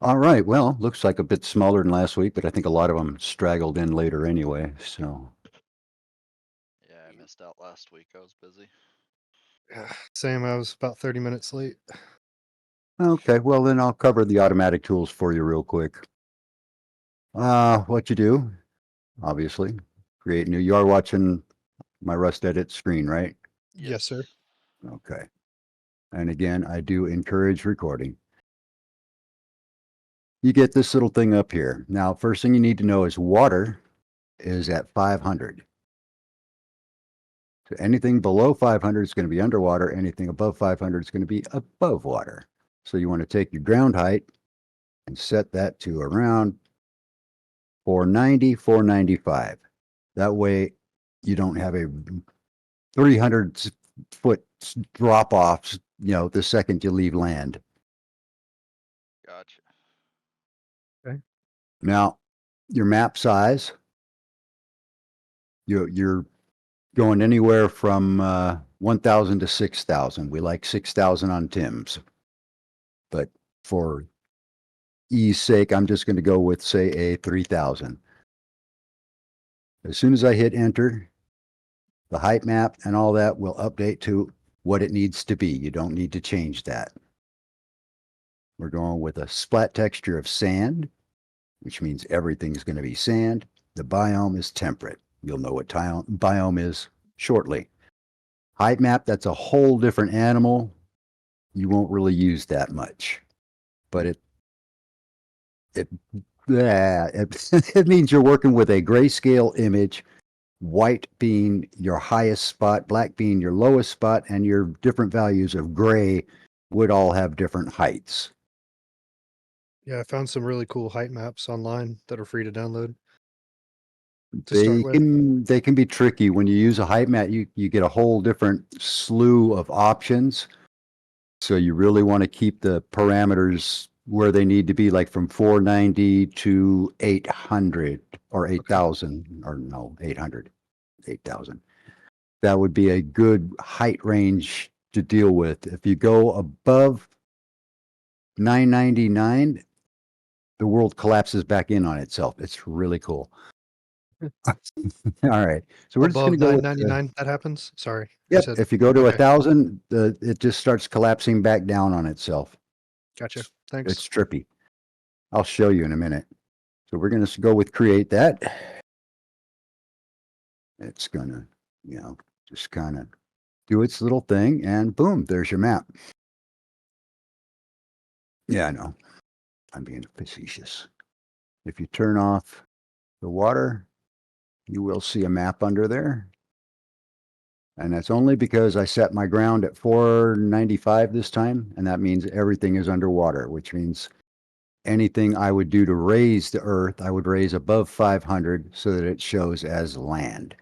All right. Well, looks like a bit smaller than last week, but I think a lot of them straggled in later anyway. So, Yeah, I missed out last week. I was busy. Same, I was about 30 minutes late. okay. Well, then I'll cover the automatic tools for you real quick. What you do, obviously, create new. You are watching my Rust Edit screen, right? Yes, sir. Okay. And again, I do encourage recording. You get this little thing up here. Now, first thing you need to know is water is at 500. So anything below 500 is going to be underwater. Anything above 500 is going to be above water. So you want to take your ground height and set that to around 490, 495. That way you don't have a 300-foot drop off, the second you leave land. Gotcha. Now, your map size, you're going anywhere from 1,000 to 6,000. We like 6,000 on Tim's. But for ease sake, I'm just going to go with, say, a 3,000. As soon as I hit enter, the height map and all that will update to what it needs to be. You don't need to change that. We're going with a splat texture of sand, which means everything's going to be sand. The biome is temperate. You'll know what biome is shortly. Height map, that's a whole different animal. You won't really use that much, but it means you're working with a grayscale image, white being your highest spot, black being your lowest spot, and your different values of gray would all have different heights. Yeah, I found some really cool height maps online that are free to download to They start with. can be tricky. When you use a height map, you get a whole different slew of options. So you really want to keep the parameters where they need to be, like from 490 to 800 or 8,000, or no, 800, 8,000. That would be a good height range to deal with. If you go above 999, the world collapses back in on itself. It's really cool. All right. So we're just going Above to go with 999, that happens? Sorry. You yep. said, If you go to okay, 1,000, it just starts collapsing back down on itself. gotcha. It's Thanks. trippy. I'll show you in a minute. So we're going to go with create that. It's going to, just kind of do its little thing and boom, there's your map. Yeah, I know. I'm being facetious. If you turn off the water, you will see a map under there. And that's only because I set my ground at 495 this time, and that means everything is underwater, which means anything I would do to raise the earth, I would raise above 500 so that it shows as land.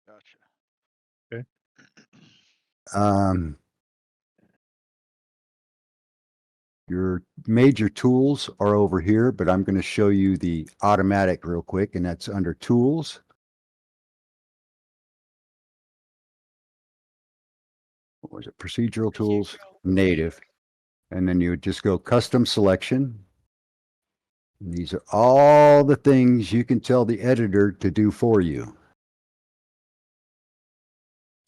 Gotcha. Okay. Your major tools are over here, but I'm going to show you the automatic real quick, and that's under tools. What was it? Procedural tools, native. And then you would just go custom selection. And these are all the things you can tell the editor to do for you.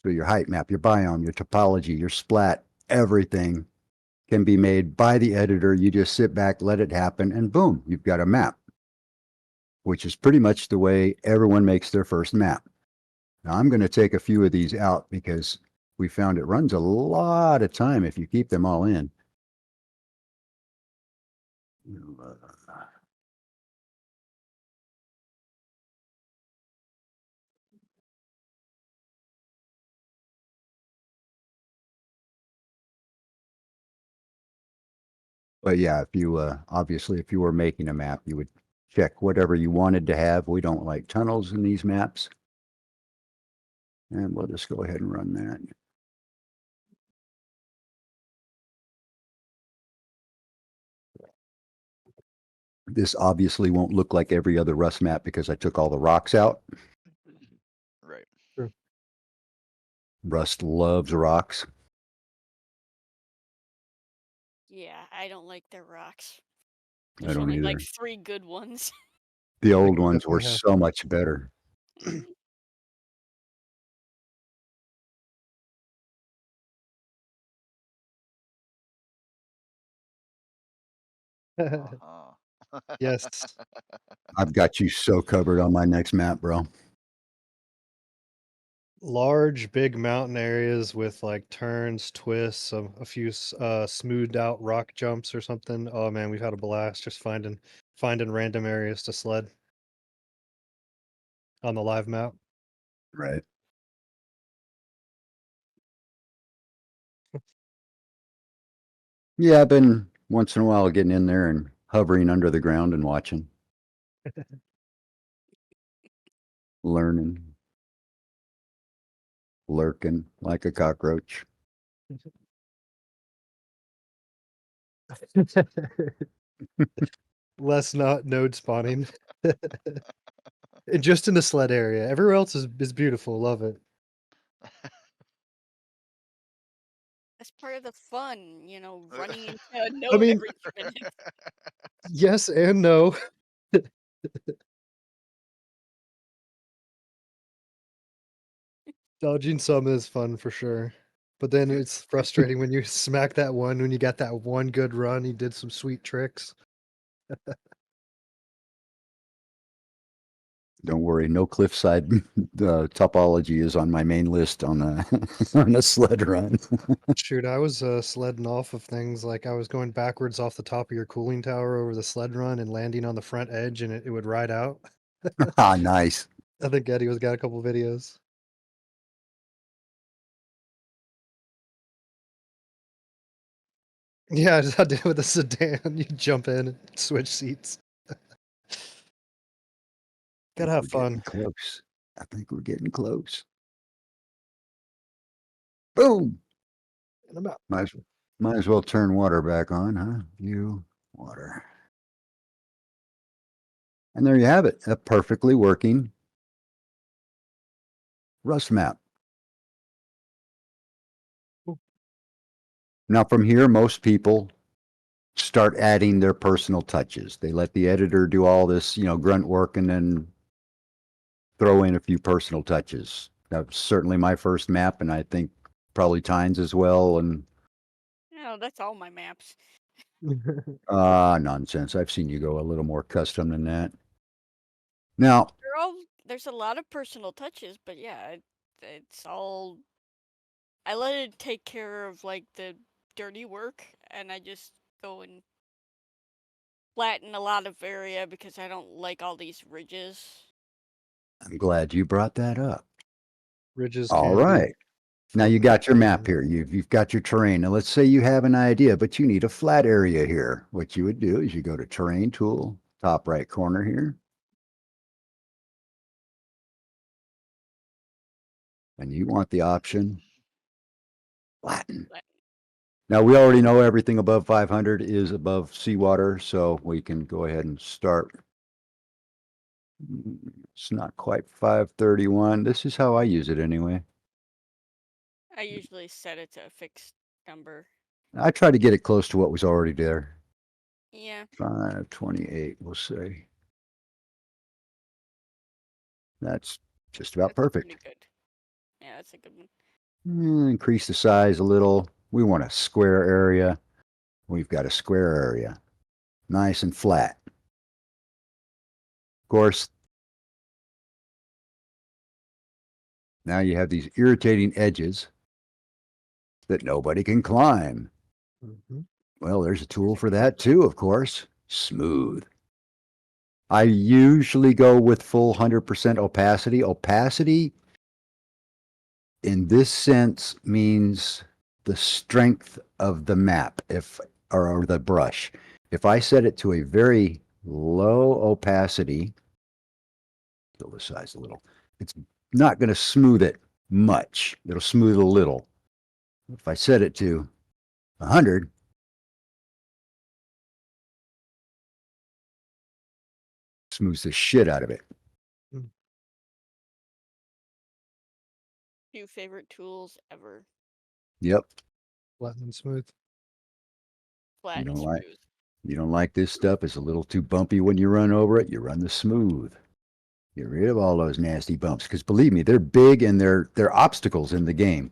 So your height map, your biome, your topology, your splat, everything can be made by the editor. You just sit back, let it happen, and boom, you've got a map, which is pretty much the way everyone makes their first map. Now I'm going to take a few of these out because we found it runs a lot of time if you keep them all in. But yeah, if you obviously if you were making a map, you would check whatever you wanted to have. We don't like tunnels in these maps. And we'll just go ahead and run that. This obviously won't look like every other Rust map because I took all the rocks out. Right. Sure. Rust loves rocks. Yeah, I don't like the rocks. I There's don't only like either. 3 good ones. The I old can ones were definitely have. so much better. Uh-huh. Yes. I've got you so covered on my next map, bro. Large, big mountain areas with like turns, twists, a few smoothed out rock jumps or something. Oh man, we've had a blast just finding random areas to sled on the live map. Right. Yeah, I've been once in a while getting in there and hovering under the ground and watching, learning, lurking like a cockroach. Less not node spawning. And just in the sled area. Everywhere else is beautiful. Love it. That's part of the fun, running into a I node mean, every few minutes. yes and no. Dodging some is fun for sure. But then it's frustrating when you smack that one when you got that one good run, you did some sweet tricks. Don't worry, no cliffside topology is on my main list on a on a sled run. Shoot, I was sledding off of things like I was going backwards off the top of your cooling tower over the sled run and landing on the front edge and it would ride out. Ah, nice. I think Eddie was got a couple videos. Yeah, I did it with a sedan. You jump in and switch seats. Gotta have We're getting fun. close. I think we're getting close. Boom. And I'm out. Might as well turn water back on, huh? View water. And there you have it. A perfectly working Rust map. Cool. Now from here, most people start adding their personal touches. They let the editor do all this, grunt work and then throw in a few personal touches. That was certainly my first map, and I think probably Tyne's as well. And That's all my maps. nonsense. I've seen you go a little more custom than that. Now, There's a lot of personal touches, but yeah, it's all. I let it take care of like the dirty work, and I just go and flatten a lot of area because I don't like all these ridges. I'm glad you brought that up. Ridges All can be right. Now you fun. got your map here. You've got your terrain. Now let's say you have an idea, but you need a flat area here. What you would do is you go to Terrain Tool, top right corner here. And you want the option flatten. Now we already know everything above 500 is above seawater, so we can go ahead and start. It's not quite 531. This is how I use it anyway. I usually set it to a fixed number. I try to get it close to what was already there. Yeah. 528, we'll say. That's just about That's perfect. pretty good. Yeah, that's a good one. Increase the size a little. We want a square area. We've got a square area. Nice and flat. Of course, now you have these irritating edges that nobody can climb. Mhm. Well, there's a tool for that too, of course. Smooth. I usually go with full 100% opacity. Opacity in this sense means the strength of the map or the brush. If I set it to a very low opacity, fill the size a little, it's not going to smooth it much. It'll smooth a little. If I set it to 100, smooths the shit out of it. Few favorite tools ever. Yep. Flatten and smooth. Flat You and know, smooth. You don't like this stuff, it's a little too bumpy when you run over it, you run the smooth. Get rid of all those nasty bumps, because believe me, they're big and they're obstacles in the game.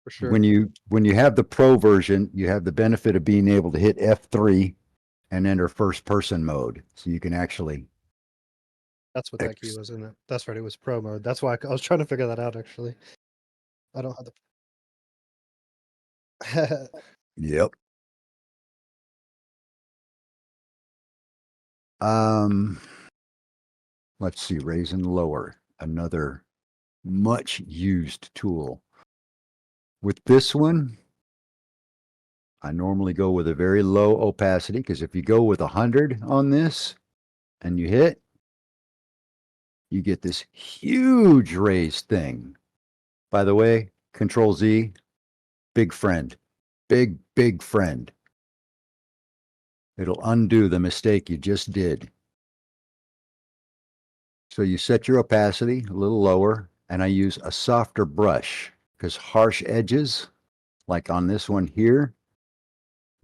For sure. When you have the pro version, you have the benefit of being able to hit F3 and enter first person mode. So you can actually, That's what that key was, isn't it? That's right. It was pro mode. That's why I was trying to figure that out. Actually, I don't have the. yep. Um, let's see, raise and lower, another much used tool. With this one, I normally go with a very low opacity, because if you go with 100 on this and you hit, you get this huge raised thing. By the way, Control Z, big friend, big friend. It'll undo the mistake you just did. So you set your opacity a little lower, and I use a softer brush, because harsh edges, like on this one here,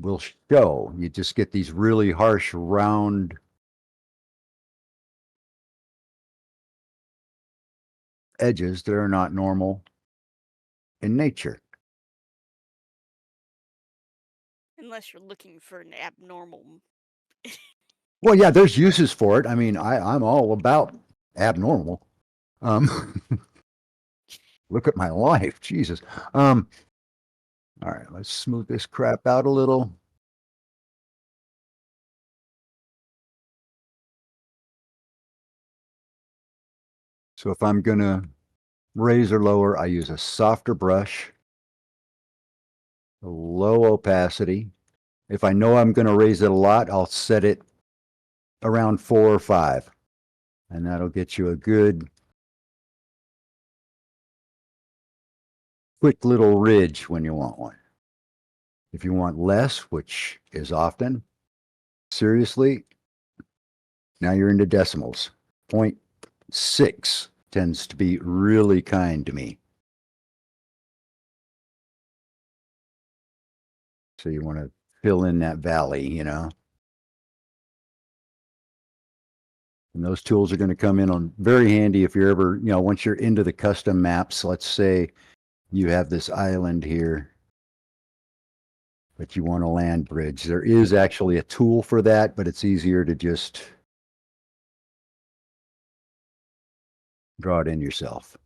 will show. You just get these really harsh, round edges that are not normal in nature. Unless you're looking for an abnormal. Well, yeah, there's uses for it. I mean, I'm all about abnormal. Look at my life, Jesus. All right, let's smooth this crap out a little. So if I'm gonna raise or lower, I use a softer brush, a low opacity. If I know I'm gonna raise it a lot, I'll set it around 4 or 5, and that'll get you a good quick little ridge when you want one. If you want less, which is often, seriously, now you're into decimals. 0.6 tends to be really kind to me. So you want to fill in that valley, you know. And those tools are going to come in on very handy if you're ever, you know, once you're into the custom maps. Let's say you have this island here, but you want a land bridge. There is actually a tool for that, but it's easier to just draw it in yourself.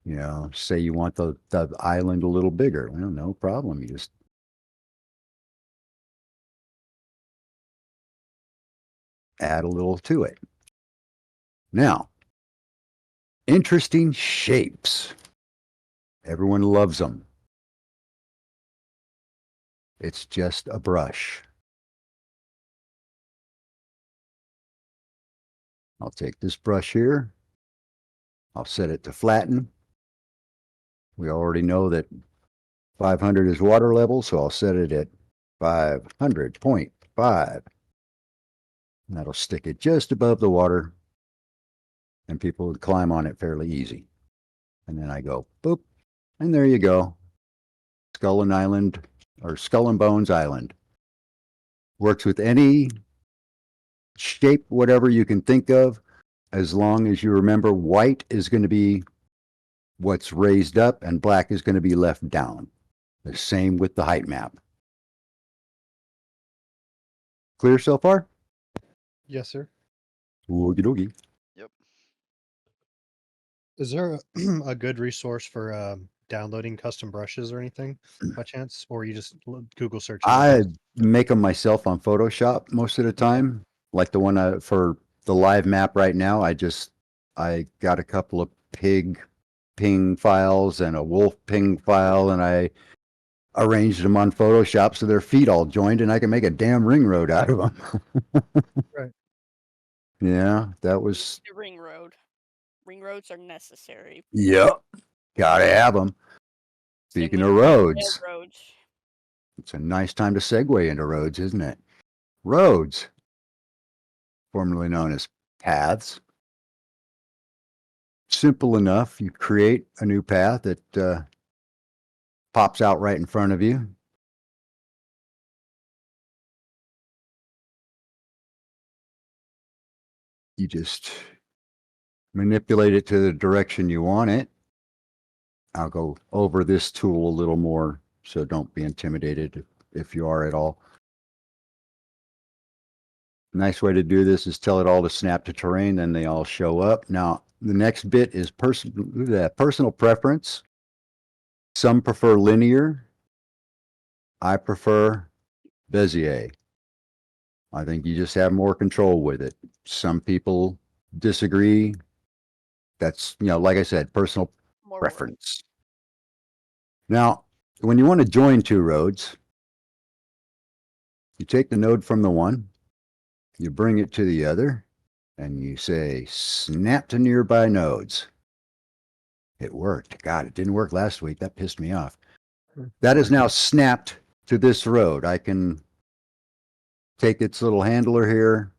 You know, say you want the island a little bigger. Well, no problem. You just add a little to it. Now, interesting shapes. Everyone loves them. It's just a brush. I'll take this brush here. I'll set it to flatten. We already know that 500 is water level, so I'll set it at 500.5. And that'll stick it just above the water, and people would climb on it fairly easy. And then I go, boop, and there you go. Skull and Island, or Skull and Bones Island. Works with any shape, whatever you can think of, as long as you remember white is going to be what's raised up and black is going to be left down. The same with the height map. Clear so far? Yes, sir. Oogie doogie. Yep. Is there a good resource for downloading custom brushes or anything by chance, or you just Google search? I make them myself on Photoshop most of the time. Like the one for the live map right now, I got a couple of pig ping files and a wolf ping file, and I arranged them on Photoshop so their feet all joined, and I can make a damn ring road out of them. Right. Yeah, that was, The ring road. Ring roads are necessary. yep, gotta have them. Same Speaking with of roads, railroads. it's a nice time to segue into roads, isn't it? Roads, formerly known as paths. Simple enough. You create a new path that pops out right in front of you. you just manipulate it to the direction you want it. I'll go over this tool a little more, so don't be intimidated if you are at all. Nice way to do this is tell it all to snap to terrain, then they all show up. Now, the next bit is personal preference. Some prefer linear. I prefer Bezier. I think you just have more control with it. Some people disagree. That's, like I said, personal More work. preference. Now, when you want to join two roads, you take the node from the one, you bring it to the other, and you say, snap to nearby nodes. It worked. God, it didn't work last week. That pissed me off. That is now snapped to this road. I can take its little handler here,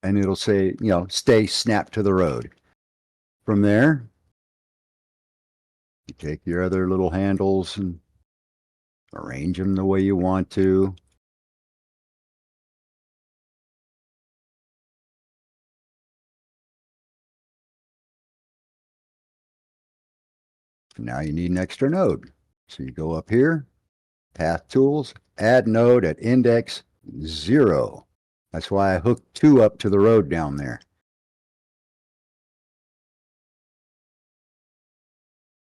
and it'll say, stay snapped to the road. From there, you take your other little handles and arrange them the way you want to. Now you need an extra node. So you go up here, Path Tools, Add Node at Index 0. That's why I hooked 2 up to the road down there.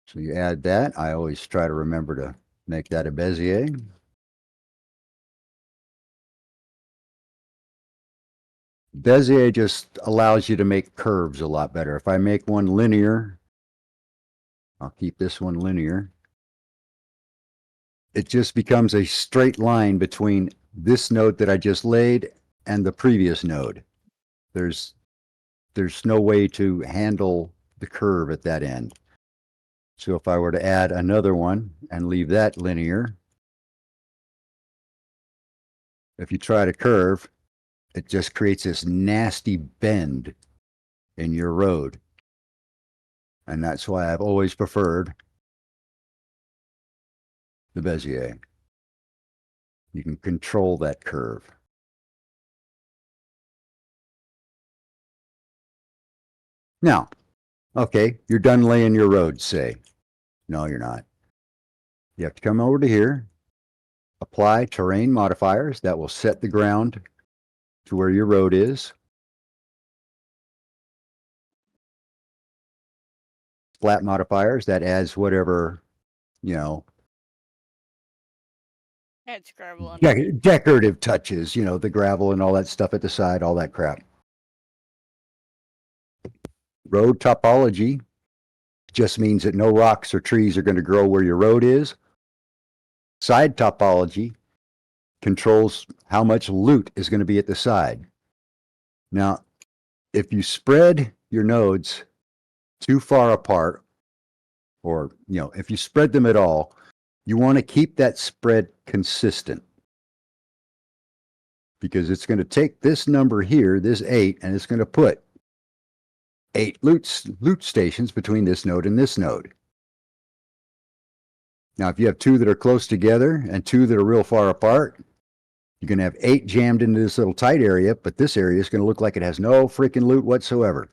So you add that. I always try to remember to make that a Bezier. Bezier just allows you to make curves a lot better. If I make one linear, I'll keep this one linear. It just becomes a straight line between this node that I just laid and the previous node. There's no way to handle the curve at that end. So if I were to add another one and leave that linear, if you try to curve, it just creates this nasty bend in your road. And that's why I've always preferred the Bezier. You can control that curve. Now, okay, you're done laying your road, say. No, you're not. You have to come over to here, apply terrain modifiers. That will set the ground to where your road is. Flat modifiers, that adds whatever, Adds gravel on. decorative touches, the gravel and all that stuff at the side, all that crap. Road topology just means that no rocks or trees are going to grow where your road is. Side topology controls how much loot is going to be at the side. Now, if you spread your nodes too far apart, or, if you spread them at all, you want to keep that spread consistent. Because it's going to take this number here, this 8, and it's going to put 8 loot stations between this node and this node. Now, if you have 2 that are close together and 2 that are real far apart, you're going to have 8 jammed into this little tight area, but this area is going to look like it has no freaking loot whatsoever.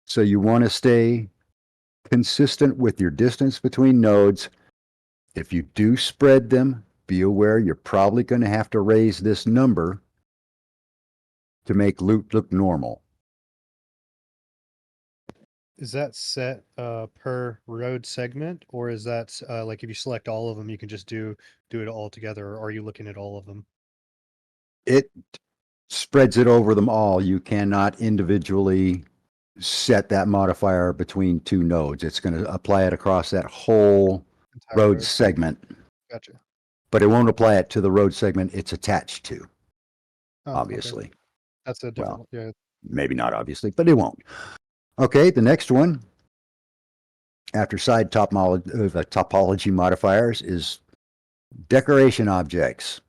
So you want to stay consistent with your distance between nodes. If you do spread them, be aware you're probably going to have to raise this number to make loot look normal. Is that set per road segment, or is that like if you select all of them, you can just do it all together, or are you looking at all of them? It spreads it over them all. You cannot individually set that modifier between 2 nodes. It's going to apply it across that whole Entire road segment, Gotcha. but it won't apply it to the road segment it's attached to, Oh, okay. obviously. That's a different. Yeah. Maybe not obviously, but it won't. Okay, the next one after side topology modifiers is decoration objects,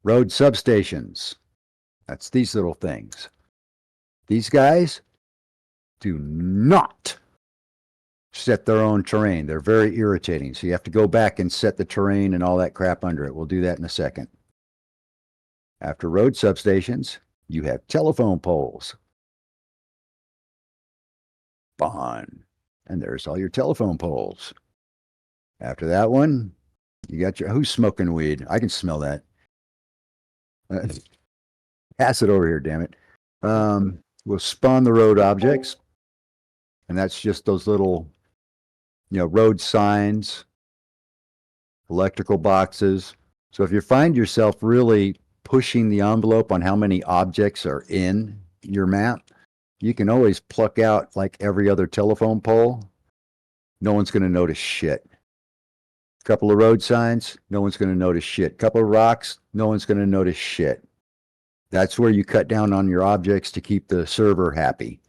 road substations. That's these little things. These guys do not set their own terrain. They're very irritating. So you have to go back and set the terrain and all that crap under it. We'll do that in a second. After road substations, you have telephone poles. Fun. And there's all your telephone poles. After that one, you got your, who's smoking weed? I can smell that. Pass it over here, damn it. We'll spawn the road objects. And that's just those little, road signs, electrical boxes. So if you find yourself really pushing the envelope on how many objects are in your map, you can always pluck out like every other telephone pole. No one's going to notice shit. Couple of road signs, no one's going to notice shit. Couple of rocks, no one's going to notice shit. That's where you cut down on your objects to keep the server happy.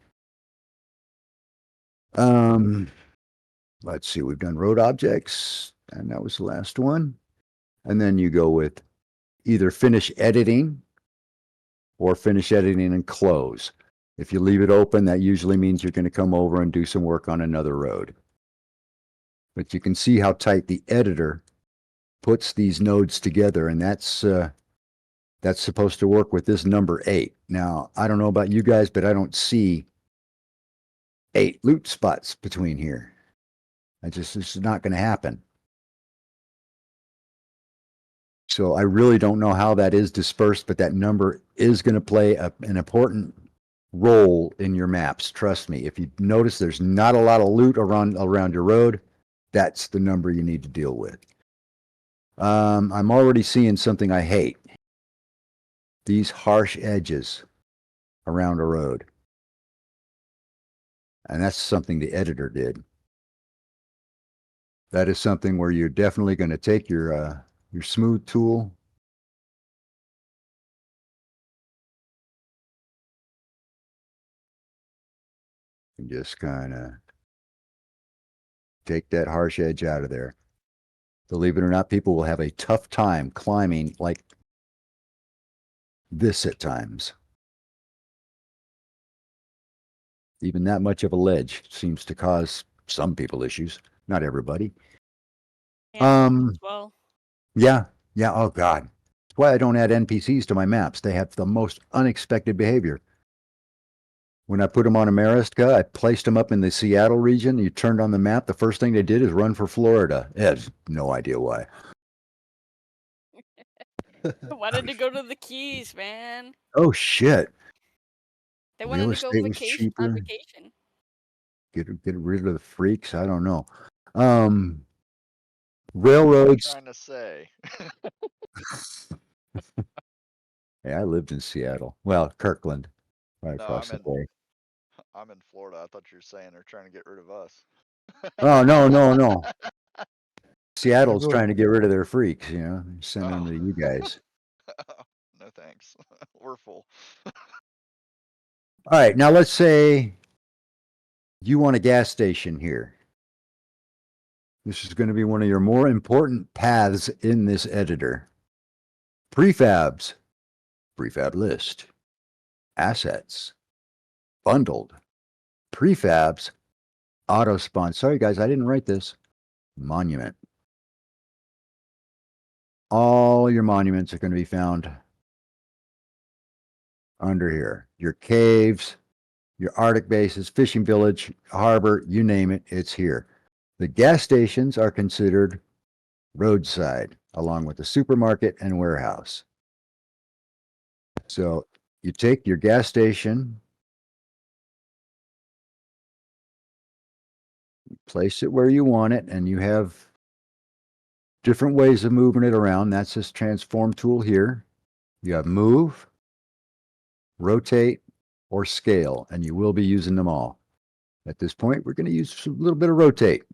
Let's see, we've done road objects, and that was the last one. And then you go with either finish editing or finish editing and close. If you leave it open, that usually means you're going to come over and do some work on another road. But you can see how tight the editor puts these nodes together, and that's supposed to work with this number 8. Now, I don't know about you guys, but I don't see 8 loot spots between here. It's not going to happen. So I really don't know how that is dispersed, but that number is going to play an important role in your maps. Trust me. If you notice there's not a lot of loot around your road, that's the number you need to deal with. I'm already seeing something I hate. These harsh edges around a road. And that's something the editor did. That is something where you're definitely going to take your smooth tool and just kind of take that harsh edge out of there. Believe it or not, people will have a tough time climbing like this at times. Even that much of a ledge seems to cause some people issues. Not everybody. As well. Yeah. Oh God. That's why I don't add NPCs to my maps. They have the most unexpected behavior. When I put them on Amerisca, I placed them up in the Seattle region. You turned on the map. The first thing they did is run for Florida. I have no idea why. Wanted to go to the Keys, man. Oh shit. They Real wanted to go estate was vacation on cheaper. vacation. Get rid of the freaks. I don't know. What are you Railroads. trying to say? Hey, I lived in Seattle. Well, Kirkland, right No, across the way. I'm in Florida. I thought you were saying they're trying to get rid of us. Oh, no. Seattle's Everyone- trying to get rid of their freaks, send them to you guys. No thanks. We're full. All right, now let's say you want a gas station here. This is going to be one of your more important paths in this editor. Prefabs, prefab list, assets, bundled, prefabs, auto spawn. Sorry guys, I didn't write this. Monument. All your monuments are going to be found under here. Your caves, your Arctic bases, fishing village, harbor, you name it, it's here. The gas stations are considered roadside, along with the supermarket and warehouse. So you take your gas station, place it where you want it, and you have different ways of moving it around. That's this transform tool here. You have move, rotate, or scale, and you will be using them all. At this point, we're going to use a little bit of rotate.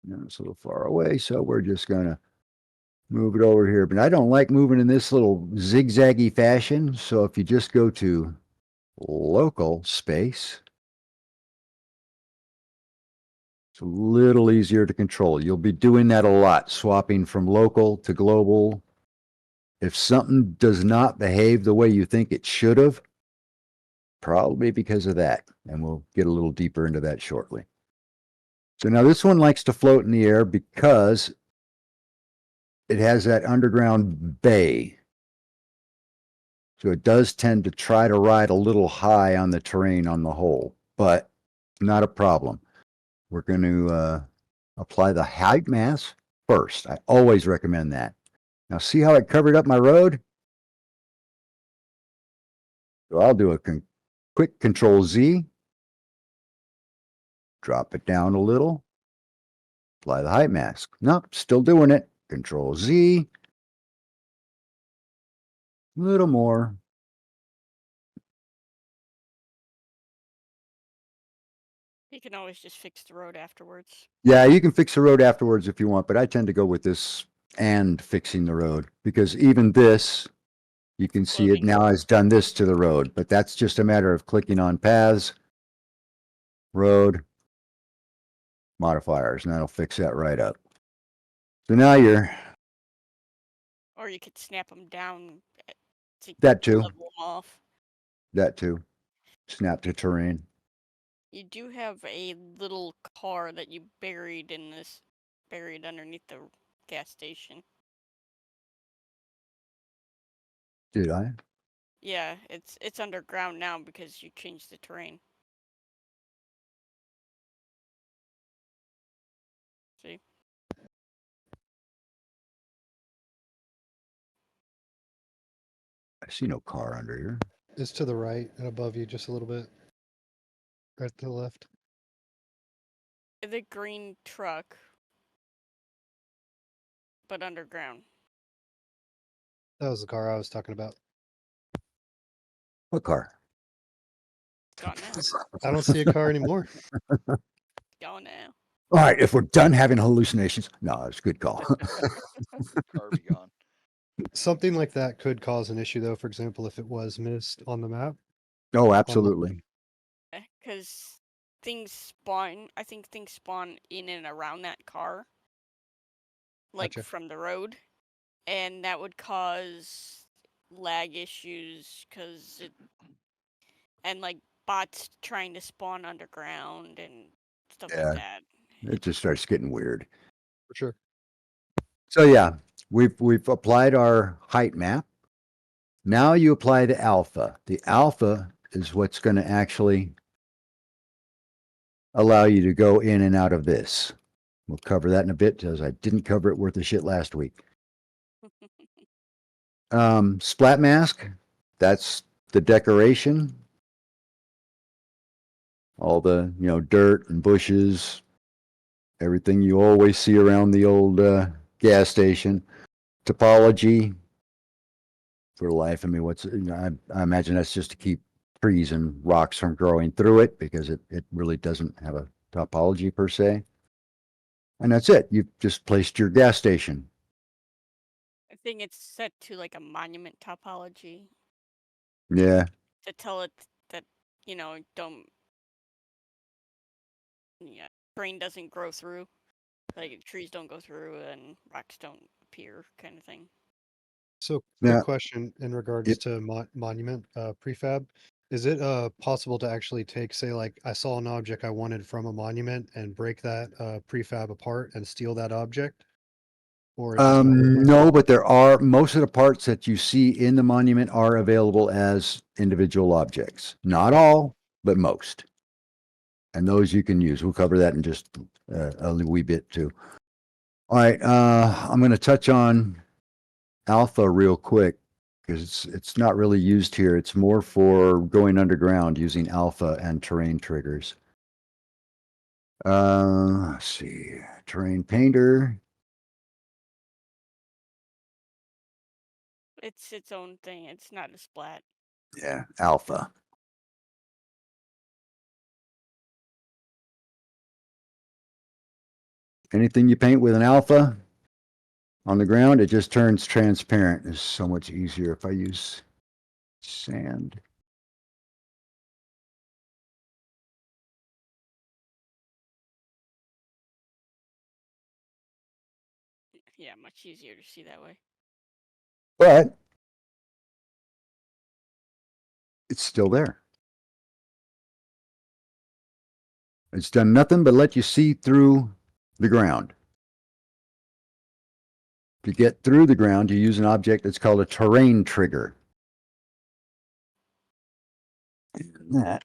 Now it's a little far away, so we're just going to move it over here. But I don't like moving in this little zigzaggy fashion, so if you just go to local space, it's a little easier to control. You'll be doing that a lot, swapping from local to global. If something does not behave the way you think it should have, probably because of that. And we'll get a little deeper into that shortly. So now this one likes to float in the air because it has that underground bay. So it does tend to try to ride a little high on the terrain on the whole, but not a problem. We're going to apply the height mask first. I always recommend that. Now see how it covered up my road? So I'll do a quick Control Z, drop it down a little, apply the height mask. Nope, still doing it. Control Z, a little more. You can always just fix the road afterwards. Yeah, you can fix the road afterwards if you want, but I tend to go with this and fixing the road because even this, you can see it Floating. now has done this to the road, but that's just a matter of clicking on paths, road, modifiers, and that'll fix that right up. So now you're Or you could snap them down to that too, level them off. snap to terrain. You do have a little car that you buried underneath the gas station. Did I? Yeah, it's underground now because you changed the terrain. See? I see no car under here. It's to the right and above you just a little bit. Right to the left. The green truck, but underground. That was the car I was talking about. What car? Gone now. I don't see a car anymore. Gone now. All right, if we're done having hallucinations, no, it's a good call. Car be gone. Something like that could cause an issue, though. For example, if it was missed on the map. Oh, absolutely. Because things spawn. I think things spawn in and around that car, like Gotcha. from the road, and that would cause lag issues. And like bots trying to spawn underground and stuff Yeah. like that. It just starts getting weird. For sure. So yeah, we've applied our height map. Now you apply the alpha. The alpha is what's going to actually allow you to go in and out of this. We'll cover that in a bit because I didn't cover it worth a shit last week. Splat mask, that's the decoration. All the, dirt and bushes, everything you always see around the old gas station. Topology, for life. I mean, I imagine that's just to keep trees and rocks from growing through it because it really doesn't have a topology per se. And that's it. You've just placed your gas station. I think it's set to like a monument topology Yeah. to tell it that don't terrain doesn't grow through, like trees don't go through and rocks don't appear, kind of thing. So, Yeah. quick question in regards Yep. to monument prefab. Is it possible to actually take, say, like I saw an object I wanted from a monument and break that prefab apart and steal that object? Or is it No, but most of the parts that you see in the monument are available as individual objects. Not all, but most. And those you can use. We'll cover that in just a wee bit too. All right, I'm going to touch on alpha real quick because it's not really used here. It's more for going underground using alpha and terrain triggers. Let's see, terrain painter. It's its own thing. It's not a splat. Yeah, alpha. Anything you paint with an alpha on the ground, it just turns transparent. It's so much easier if I use sand. Yeah, much easier to see that way. But it's still there. It's done nothing but let you see through the ground. To get through the ground, you use an object that's called a terrain trigger. And that,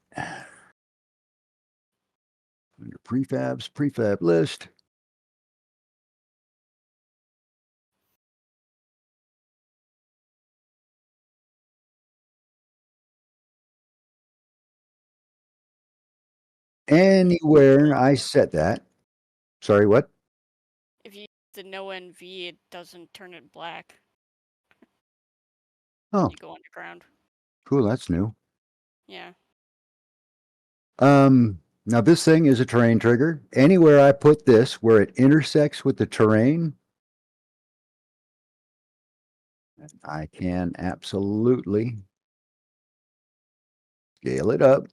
under prefabs, prefab list. Anywhere I set that. Sorry, what? If you use the no NV, it doesn't turn it black. Oh. You go underground. Cool, that's new. Yeah. Now this thing is a terrain trigger. Anywhere I put this where it intersects with the terrain, I can absolutely scale it up.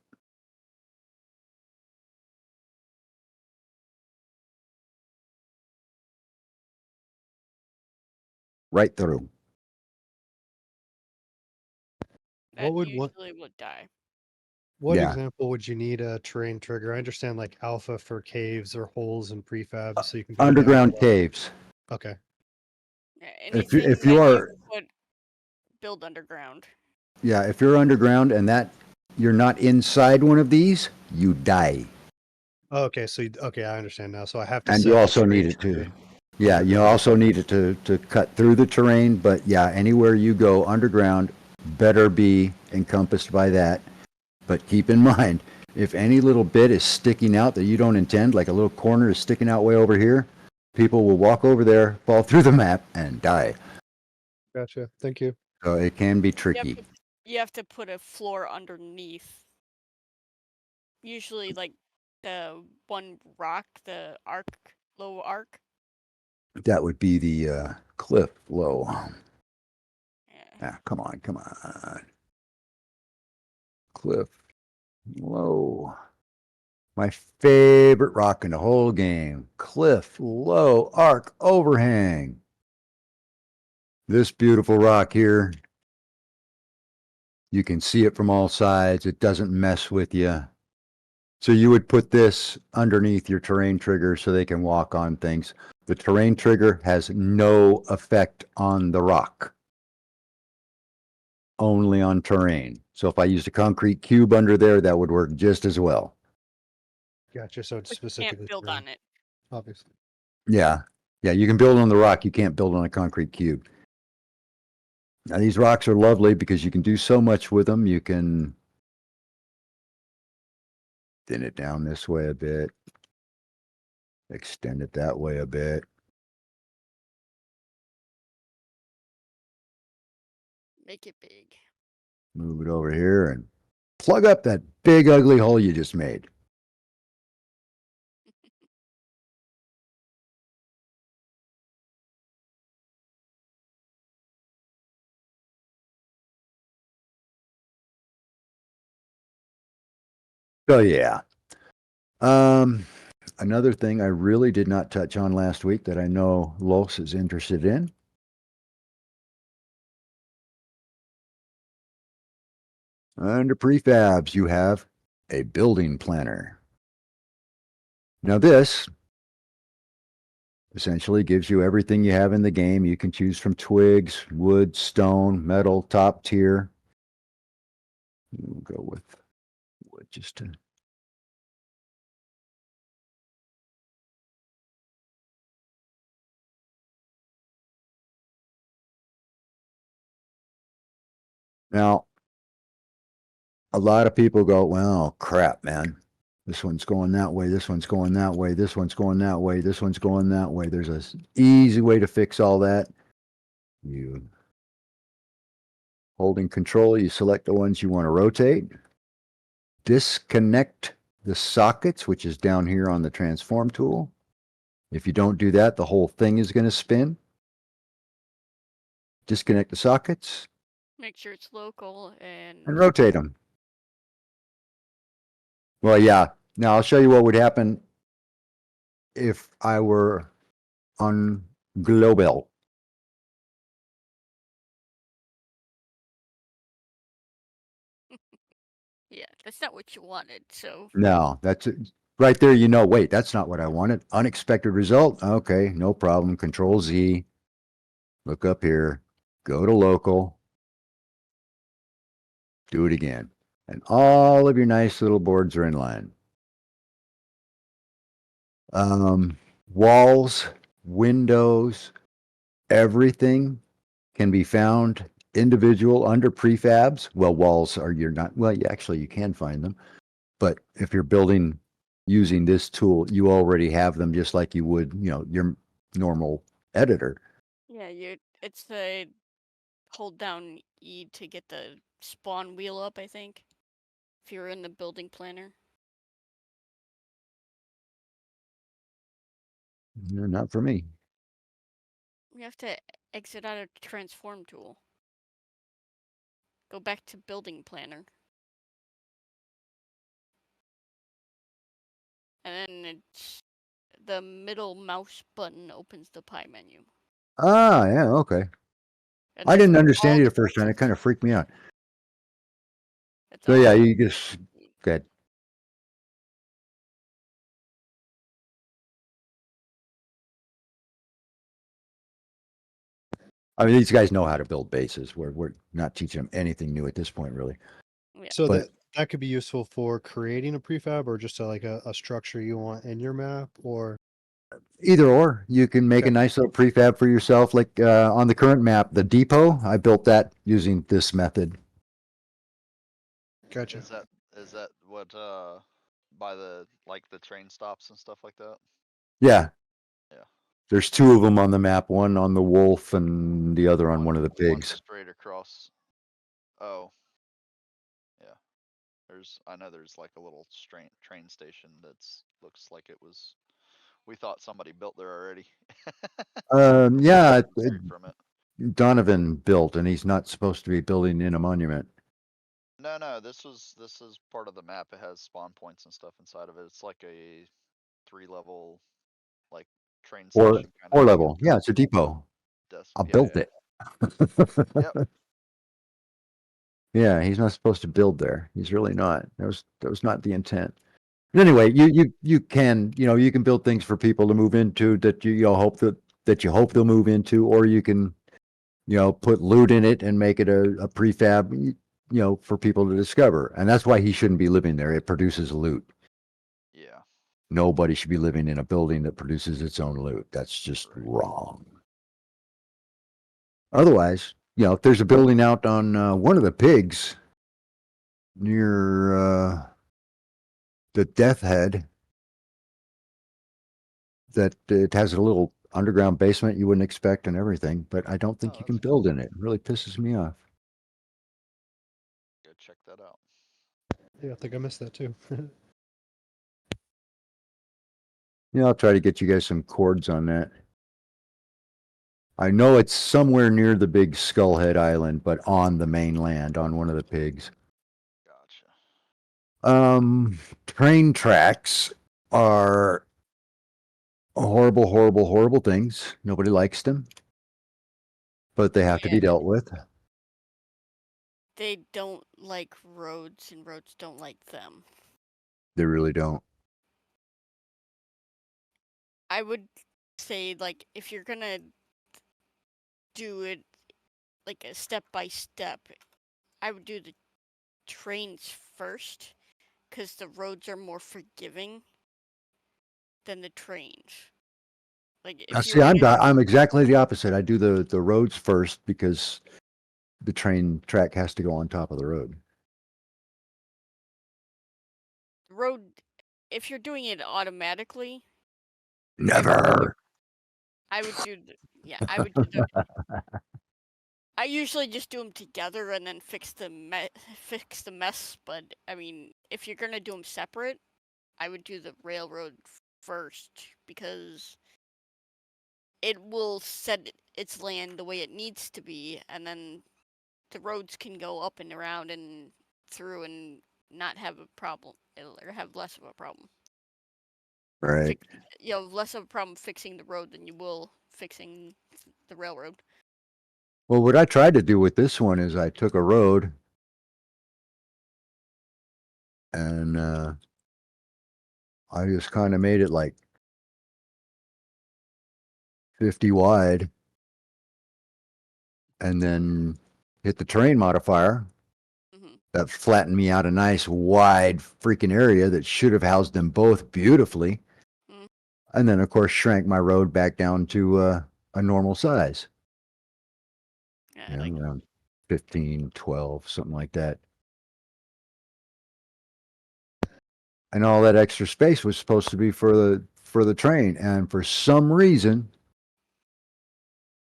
Right through. That would one- usually would die. What Yeah. example would you need a terrain trigger? I understand like alpha for caves or holes and prefabs, so you can go down Underground below. caves. Okay. Yeah, If you- anything if you that are- put build underground. Yeah, if you're underground and that you're not inside one of these, you die. Oh, okay, so okay, I understand now. So I have to And set you the also terrain need it trigger to. Yeah, you underground. also need it to cut through the terrain, but yeah, anywhere you go underground better be encompassed by that. But keep in mind, if any little bit is sticking out that you don't intend, like a little corner is sticking out way over here, people will walk over there, fall through the map, and die. Gotcha. Thank you. So it can be You have, tricky. to, you have to put a floor underneath. Usually, like the one rock, the low arc. That would be the cliff low. Yeah. Ah, come on, come on. Cliff low. My favorite rock in the whole game. Cliff low arc overhang. This beautiful rock here. You can see it from all sides. It doesn't mess with you. So you would put this underneath your terrain trigger so they can walk on things. The terrain trigger has no effect on the rock, only on terrain. So if I used a concrete cube under there, that would work just as well. Gotcha. So it's But you specifically can't build terrain, on it. obviously. Yeah. Yeah, you can build on the rock. You can't build on a concrete cube. Now, these rocks are lovely because you can do so much with them. You can thin it down this way a bit, extend it that way a bit. Make it big. Move it over here and plug up that big ugly hole you just made. So yeah. Another thing I really did not touch on last week that I know Los is interested in. Under prefabs, you have a building planner. Now this essentially gives you everything you have in the game. You can choose from twigs, wood, stone, metal, top tier. We'll go with wood just to. Now, a lot of people go, well, crap, man. This one's going that way. This one's going that way. This one's going that way. This one's going that way. There's an easy way to fix all that. You holding control, you select the ones you want to rotate. Disconnect the sockets, which is down here on the transform tool. If you don't do that, the whole thing is going to spin. Disconnect the sockets Make sure it's local and and rotate them. Well, yeah. Now I'll show you what would happen if I were on global. yeah, that's not what you wanted. So No, that's it. Right there. You know, wait, that's not what I wanted. Unexpected result. Okay, no problem. Control Z. look up here, go to local, do it again. And all of your nice little boards are in line. Walls, windows, everything can be found individual under prefabs. Well, walls are, you're not, well, actually you can find them, but if you're building using this tool, you already have them just like you would, your normal editor. Yeah, it's the hold down E to get the spawn wheel up, I think. If you're in the building planner. Not for me. You have to exit out of transform tool. Go back to building planner. And then it's the middle mouse button opens the pie menu. Ah, yeah, okay. And I that's didn't all understand it the the first time. It buttons. kind of freaked me out. That's So all yeah, the you just good. I mean, these guys know how to build bases. We're not teaching them anything new at this point, really. yeah. So But- that could be useful for creating a prefab or just a structure you want in your map, or Either or, you can make a Okay. nice little prefab for yourself. Like on the current map, the depot, I built that using this method. gotcha. Is that what by the like the train stops and stuff like that? Yeah. Yeah. There's two of them on the map, one on the wolf and the other on one of the One pigs. straight across. Oh. Yeah. I know there's like a little train station that's looks like it was. We thought somebody built there already. Yeah, Straight from it. Donovan built, and he's not supposed to be building in a monument. No, this is part of the map. It has spawn points and stuff inside of it. It's like a 3-level like train Or station kind of thing. level. Yeah, it's a depot. I built it. Yep. Yeah, he's not supposed to build there. He's really not. That was not the intent. But anyway, you can, you can build things for people to move into that you hope that you hope they'll move into, or you can, put loot in it and make it a prefab, for people to discover. And that's why he shouldn't be living there. It produces loot. Yeah. Nobody should be living in a building that produces its own loot. That's just wrong. Otherwise, if there's a building out on one of the pigs near the Death Head that it has a little underground basement you wouldn't expect and everything, but I don't think Oh, you can that's build in it. It really pisses me off. Go check that out. Yeah, I think I missed that too. Yeah, I'll try to get you guys some chords on that. I know it's somewhere near the big Skullhead Island, but on the mainland, on one of the pigs. Gotcha. Train tracks are horrible, horrible, horrible things. Nobody likes them, but they have to be Yeah. dealt with. They don't like roads, and roads don't like them. They really don't. I would say, like, if you're gonna do it like a step by step, I would do the trains first, because the roads are more forgiving than the trains. Like, if you See, were to I'm exactly the opposite. I do the roads first because the train track has to go on top of the road. road, if you're doing it automatically, Never. I would do I would do the. I usually just do them together and then fix the mess. But I mean, if you're gonna do them separate, I would do the railroad first, because it will set its land the way it needs to be, and then the roads can go up and around and through and not have a problem, or have less of a problem. Right. Less of a problem fixing the road than you will fixing the railroad. Well, what I tried to do with this one is I took a road and I just kind of made it like 50 wide and then hit the terrain modifier. Hmm. That flattened me out a nice wide freaking area that should have housed them both beautifully. Mm. And then, of course, shrank my road back down to a normal size. Yeah, You know, like around 15, 12, something like that. And all that extra space was supposed to be for the train. And for some reason,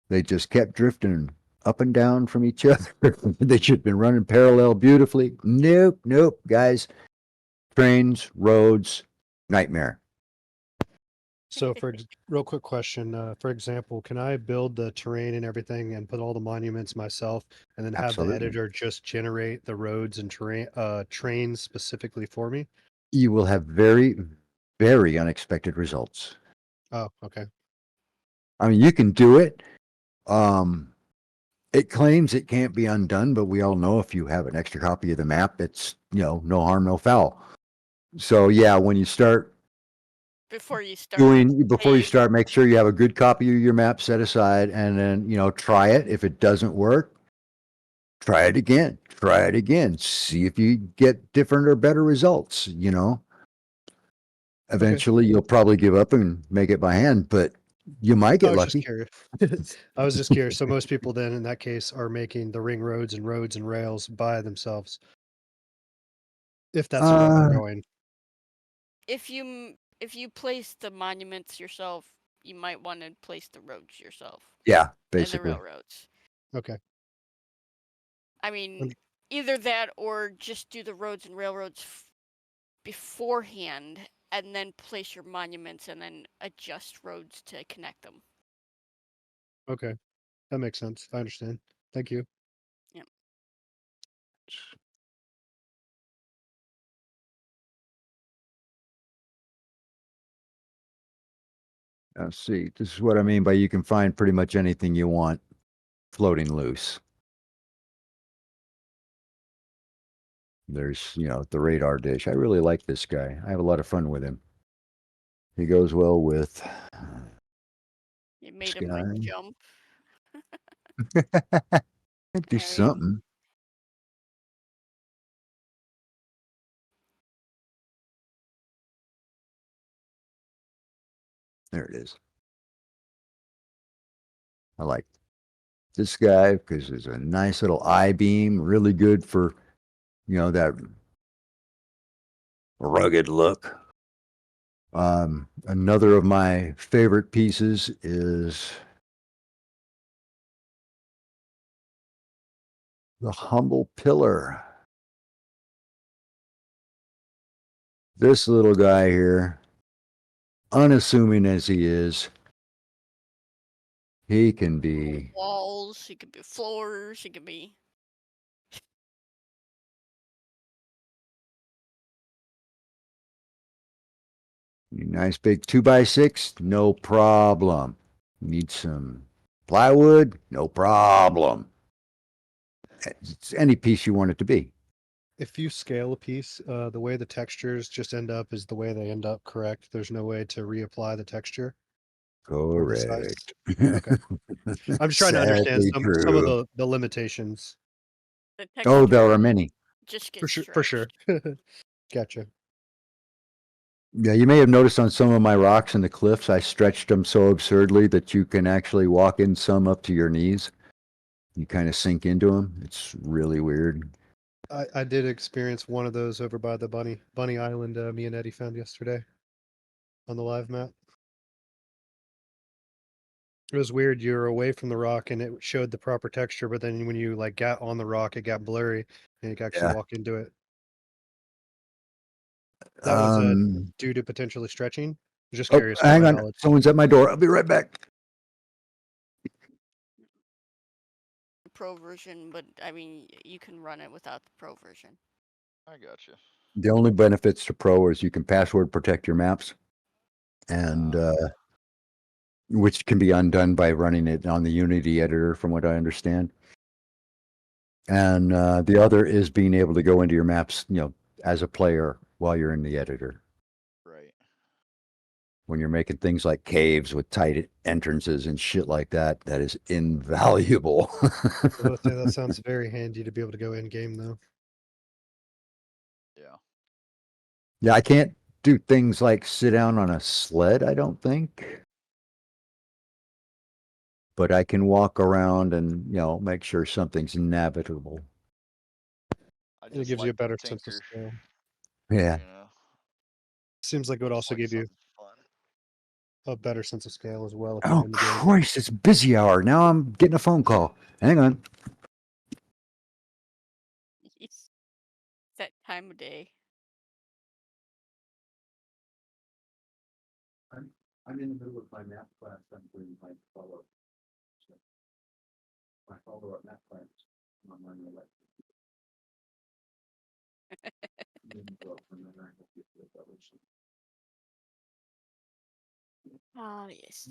they just kept drifting up and down from each other. They should have been running parallel beautifully. Nope, nope, guys. Trains, roads, nightmare. So real quick question, for example, can I build the terrain and everything and put all the monuments myself and then have the Absolutely. editor just generate the roads and trains specifically for me? You will have very, very unexpected results. Oh, okay. I mean, you can do it. It claims it can't be undone, but we all know if you have an extra copy of the map, it's, no harm, no foul. So yeah, when you start before you start. before you save. start, make sure you have a good copy of your map set aside, and then, try it. If it doesn't work, try it again. Try it again. See if you get different or better results. Eventually, you'll probably give up and make it by hand, but you might I get was just lucky. curious. I was just curious. So most people then in that case are making the ring roads and rails by themselves. If that's the route they're Uh, going. If you place the monuments yourself, you might want to place the roads yourself yeah, and the basically. railroads. Okay. I mean, Und- either that or just do the roads and railroads beforehand and then place your monuments and then adjust roads to connect them. Okay. That makes sense. I understand. Thank you. Yep. Let's see. This is what I mean by you can find pretty much anything you want floating loose. There's, the radar dish. I really like this guy. I have a lot of fun with him. He goes well with You made this them guy. jump. Do I mean, something. There it is. I like this guy because it's a nice little I-beam, really good for, that rugged look. Another of my favorite pieces is the humble pillar. This little guy here, unassuming as he is, he can be walls, it could be floors, it could be. nice big 2x6, no problem. Need some plywood, no problem. It's any piece you want it to be. If you scale a piece, the way the textures just end up is the way they end up, correct? There's no way to reapply the texture or the size. Correct. Okay. I'm just trying to understand Sadly some of true. the limitations. The Oh, there texture are many. just For gets sure, for stretched. sure. Gotcha. Yeah, you may have noticed on some of my rocks in the cliffs, I stretched them so absurdly that you can actually walk in some up to your knees. You kind of sink into them. It's really weird. I did experience one of those over by the Bunny Island me and Eddie found yesterday on the live map. It was weird. You were away from the rock and it showed the proper texture, but then when you like got on the rock, it got blurry and you could actually Yeah. walk into it. That was due to potentially stretching. Just Oh, curious for hang my on. knowledge. Someone's at my door. I'll be right back. The pro version, but I mean, you can run it without the pro version. I got you. The only benefits to Pro is you can password protect your maps, and which can be undone by running it on the Unity editor, from what I understand. And the other is being able to go into your maps, as a player while you're in the editor. Right. when you're making things like caves with tight entrances and shit like that, that is invaluable. I was gonna say that sounds very handy to be able to go in game though. Yeah. Yeah, I can't do things like sit down on a sled, I don't think. But I can walk around and, make sure something's navigable. I It just gives you a like to better sense of tinker, scale. Yeah. you know. Seems like it would I also just like give you something fun. a better sense of scale as well if you're Oh, in the game. Christ, it's busy hour. Now I'm getting a phone call. Hang on. It's that time of day. I'm in the middle of my math class. I'm doing my follow-up. My follow-up math class. I'm on my left. Ah, yes.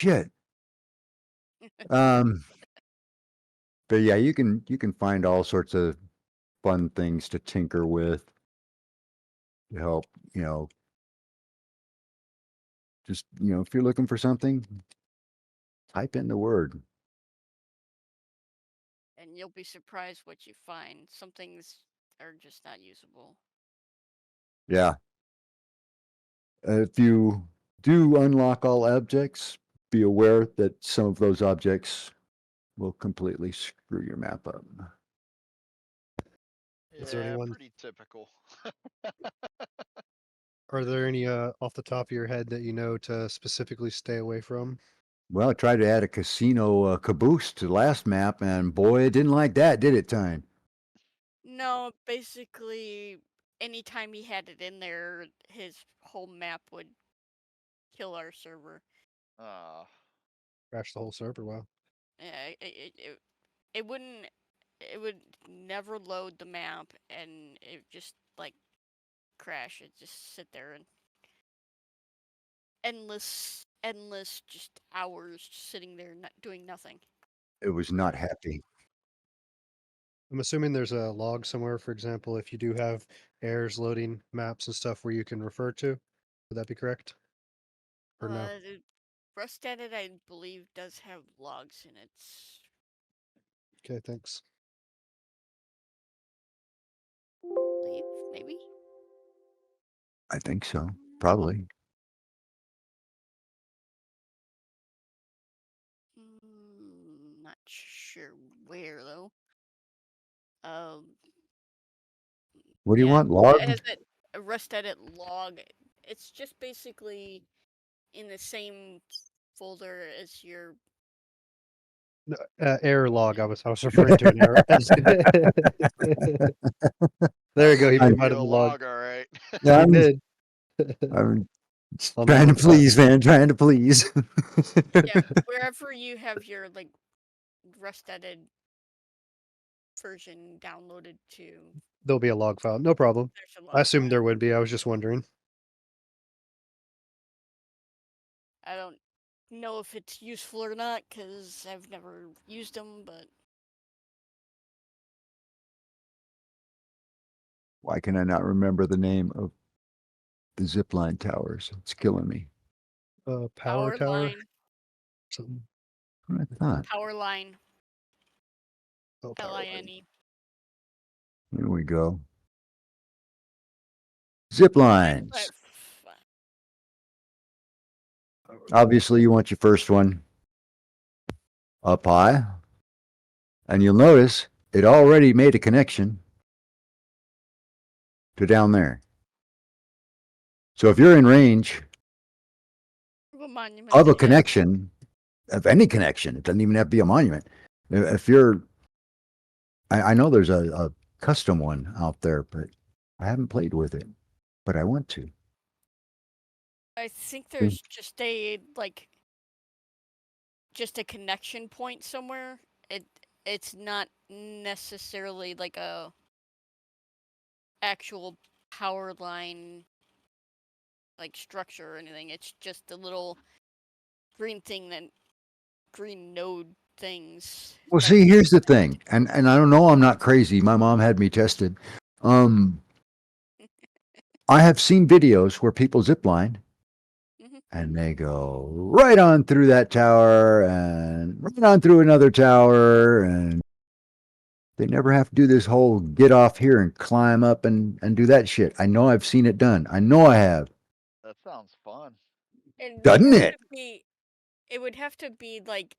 Shit. Um, but yeah, you can find all sorts of fun things to tinker with to help, just, if you're looking for something, type in the word. And you'll be surprised what you find. Some things are just not usable. Yeah. If you do unlock all objects, be aware that some of those objects will completely screw your map up. Is there Yeah, anyone- pretty typical. Are there any off the top of your head that you know to specifically stay away from? Well, I tried to add a casino caboose to the last map, and boy, it didn't like that, did it, Tyne? No, basically, anytime he had it in there, his whole map would kill our server. Ah, Crash the whole server? Wow. Yeah, it wouldn't. It would never load the map, and it just like crash. It just sit there and endless, just hours sitting there not doing nothing. It was not happy. I'm assuming there's a log somewhere, for example, if you do have errors loading maps and stuff where you can refer to. Would that be correct? Or no? Rust Edit, I believe, does have logs in it. Okay, thanks. Believe maybe. I think so. Probably. Not sure where though. Um, What do you yeah, want? it Log? has a Rust Edit log. It's just basically in the same folder as your. No, error log. I was referring to an error. There you go. He gave provided you the a log. log, all right. Yeah, He I'm, did. I'm On the trying to one side. please, man. Trying to please. Yeah, wherever you have your like Rust Edit version downloaded to, There'll be a log file. No problem. there's a I log assumed file. there would be. I was just wondering. I don't know if it's useful or not because I've never used them, but Why can I not remember the name of the zipline towers? It's killing me. Power tower. line, Something. What I thought. power line, Oh, power line. LINE. Here we go. Zip lines. Obviously, you want your first one up high. And you'll notice it already made a connection to down there. So if you're in range of a connection, of any connection, it doesn't even have to be a monument. If you're, I know there's a custom one out there, but I haven't played with it, but I want to. I think there's just a like just a connection point somewhere. It's not necessarily like a actual power line like structure or anything. It's just a little green thing that green node things. Well, that- see, here's the thing, and I don't know, I'm not crazy. My mom had me tested. I have seen videos where people zip line Mhm. and they go right on through that tower and right on through another tower, and they never have to do this whole get off here and climb up and do that shit. I know I've seen it done. I know I have. That sounds fun. And Doesn't it? it would have to be like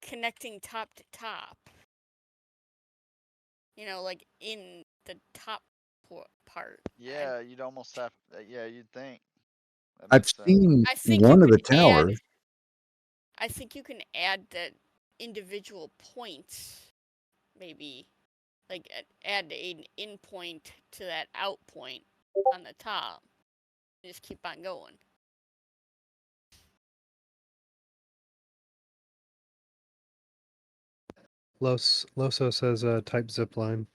connecting top to top. You know, like in the top part. Yeah, you'd almost have. Yeah, you'd think. That I've makes sense. seen I think you one of the can add. towers. I think you can add the individual points, maybe, like add an in point to that out point on the top. Just keep on going. Loso says type zipline.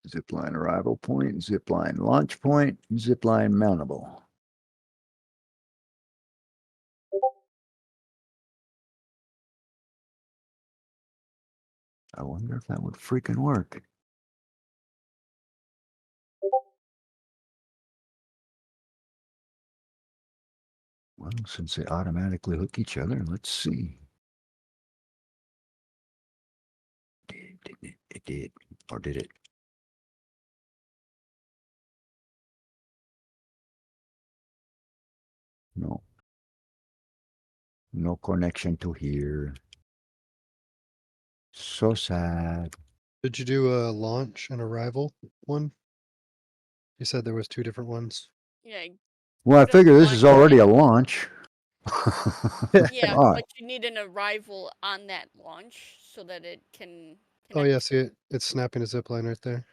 Zipline arrival point, zipline launch point, zipline mountable. I wonder if that would freaking work. Well, since they automatically hook each other, let's see. It did. Or did it? No. No connection to here. So sad. Did you do a launch and arrival one? You said there was 2 different ones. Yeah. Well, I put a figure this is launch already a in. launch. Yeah, All right. but you need an arrival on that launch so that it can. Oh connect yeah, to- see it. It's snapping a zipline right there.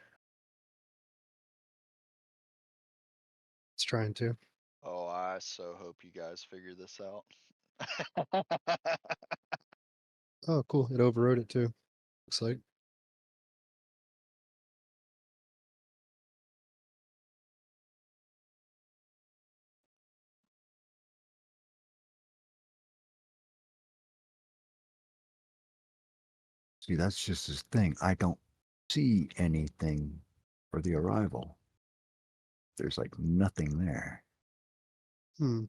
It's trying to. Oh, I so hope you guys figure this out. Oh, cool. It overrode it too. Looks like. See, that's just his thing. I don't see anything for the arrival. There's like nothing there. Hmm.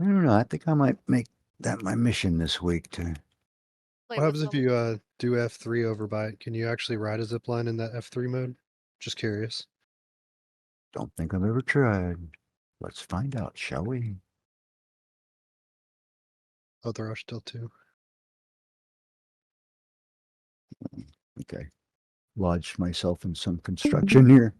I don't know. I think I might make that my mission this week to. play What with happens if them. you do F3 over by it? Can you actually ride a zipline in that F3 mode? Just curious. Don't think I've ever tried. Let's find out, shall we? Oh, there are still 2. Okay. Lodged myself in some construction here.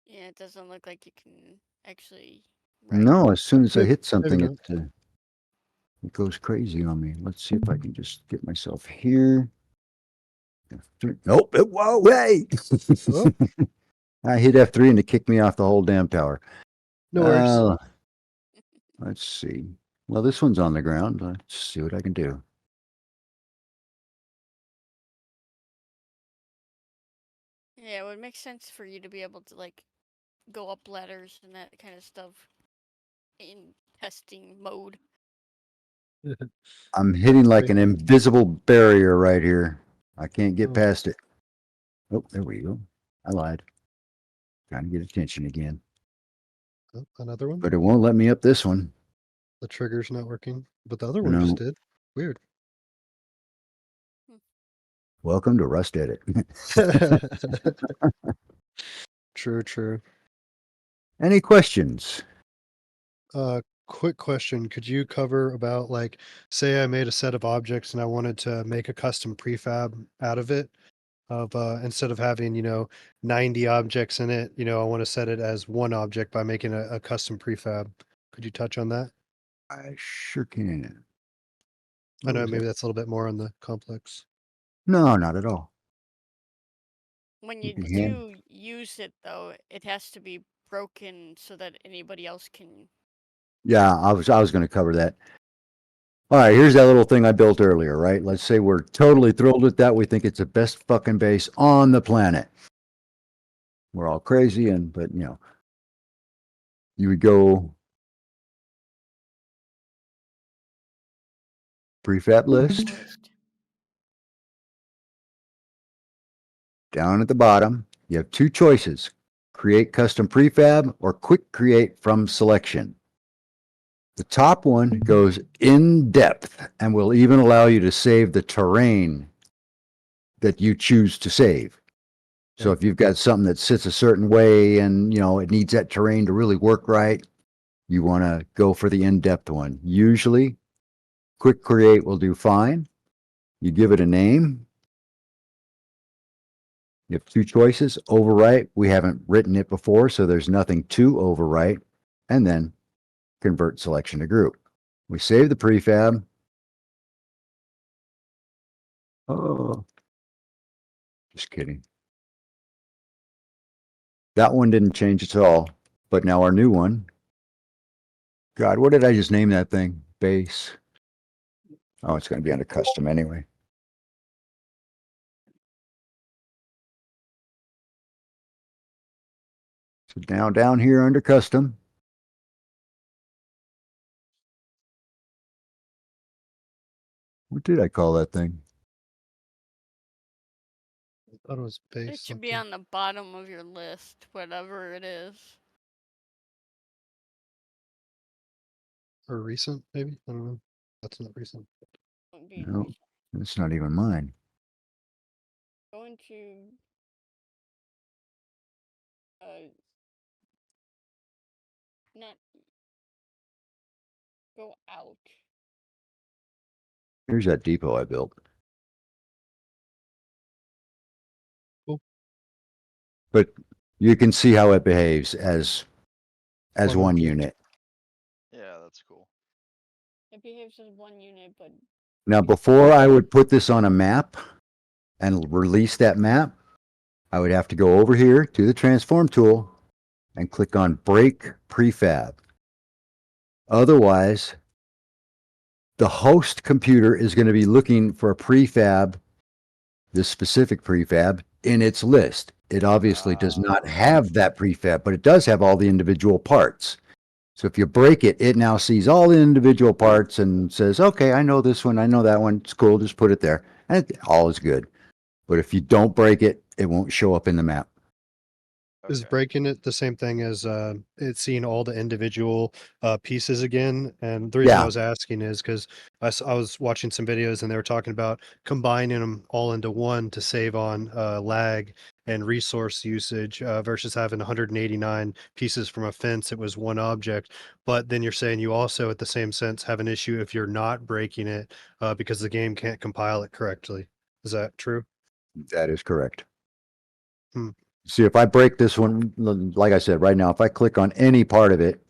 Yeah, it doesn't look like you can actually. Ride No, as soon as I Maybe- hit maybe something, not. it goes crazy on me. Let's see if I can just get myself here. Nope. Whoa, hey! Oh, I hit F3 and it kicked me off the whole damn tower. no worries. Let's see. Well, this one's on the ground. Let's see what I can do. Yeah, it would make sense for you to be able to like go up ladders and that kind of stuff in testing mode. I'm hitting like Wait. an invisible barrier right here. I can't get Oh. past it. Oh, there we go. I lied. Trying to get attention again. Oh, another one? But it won't let me up this one. The trigger's not working, but the other one just No. did. Weird. Welcome to Rust Edit. True, true. Any questions? Quick question. Could you cover about like, say I made a set of objects and I wanted to make a custom prefab out of it of instead of having, 90 objects in it, I want to set it as one object by making a custom prefab. Could you touch on that? I sure can. I What know was maybe it? that's a little bit more on the complex. No, not at all. When You you can hand- do use it, though, it has to be broken so that anybody else can. Yeah, I was going to cover that. All right, here's that little thing I built earlier, right? Let's say we're totally thrilled with that. We think it's the best fucking base on the planet. we're all crazy but you would go prefab list. Down at the bottom, you have two choices: create custom prefab or quick create from selection. The top one goes in depth and will even allow you to save the terrain that you choose to save. So Yeah. if you've got something that sits a certain way and it needs that terrain to really work right, you want to go for the in-depth one. Usually, quick create will do fine. You give it a name. You have two choices: overwrite. We haven't written it before, so there's nothing to overwrite. And then convert selection to group. We save the prefab. Oh, just kidding. That one didn't change at all, but now our new one. God, what did I just name that thing? Base. Oh, it's going to be under custom anyway. So down here under custom. What did I call that thing? I thought it was base. It should be something. on the bottom of your list, whatever it is. Or recent, maybe? I don't know. That's not recent. Won't be No, recent. it's not even mine. Go into not go out. Here's that depot I built. Cool. But you can see how it behaves as One one object. unit. Yeah, that's cool. It behaves as one unit, but Now, before I would put this on a map and release that map, I would have to go over here to the transform tool and click on break prefab. Otherwise, the host computer is going to be looking for a prefab, this specific prefab, in its list. It obviously does not have that prefab, but it does have all the individual parts. So if you break it, it now sees all the individual parts and says, okay, I know this one, I know that one, it's cool, just put it there. And all is good. But if you don't break it, it won't show up in the map. Is Okay. breaking it the same thing as it's seeing all the individual pieces again? And the reason I Yeah. was asking is because I was watching some videos and they were talking about combining them all into one to save on lag and resource usage versus having 189 pieces from a fence. It was one object. But then you're saying you also, at the same sense, have an issue if you're not breaking it because the game can't compile it correctly. Is that true? That is correct. Hmm. See, if I break this one, like I said, right now, if I click on any part of it,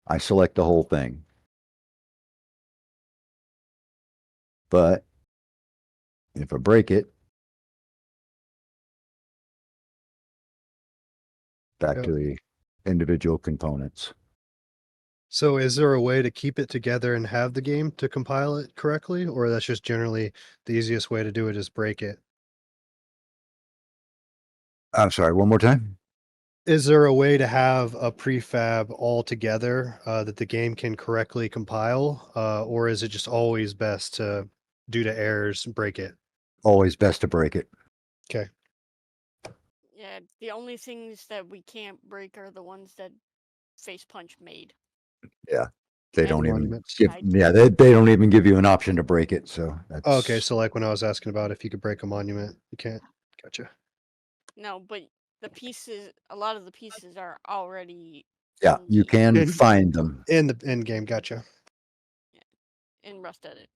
I select the whole thing. But if I break it, back Yep. to the individual components. So is there a way to keep it together and have the game to compile it correctly? Or that's just generally the easiest way to do it is break it? I'm sorry, one more time? Is there a way to have a prefab all together that the game can correctly compile? Or is it just always best to, due to errors, break it? Always best to break it. Okay. yeah, the only things that we can't break are the ones that Face Punch made. Yeah. They And don't even monuments. give, I- yeah, they don't even give you an option to break it. So that's Okay, so like when I was asking about if you could break a monument, you can't. Gotcha. No, but the pieces, a lot of the pieces are already yeah, in you the can In- find them. In the end game, gotcha. in Rust Edit.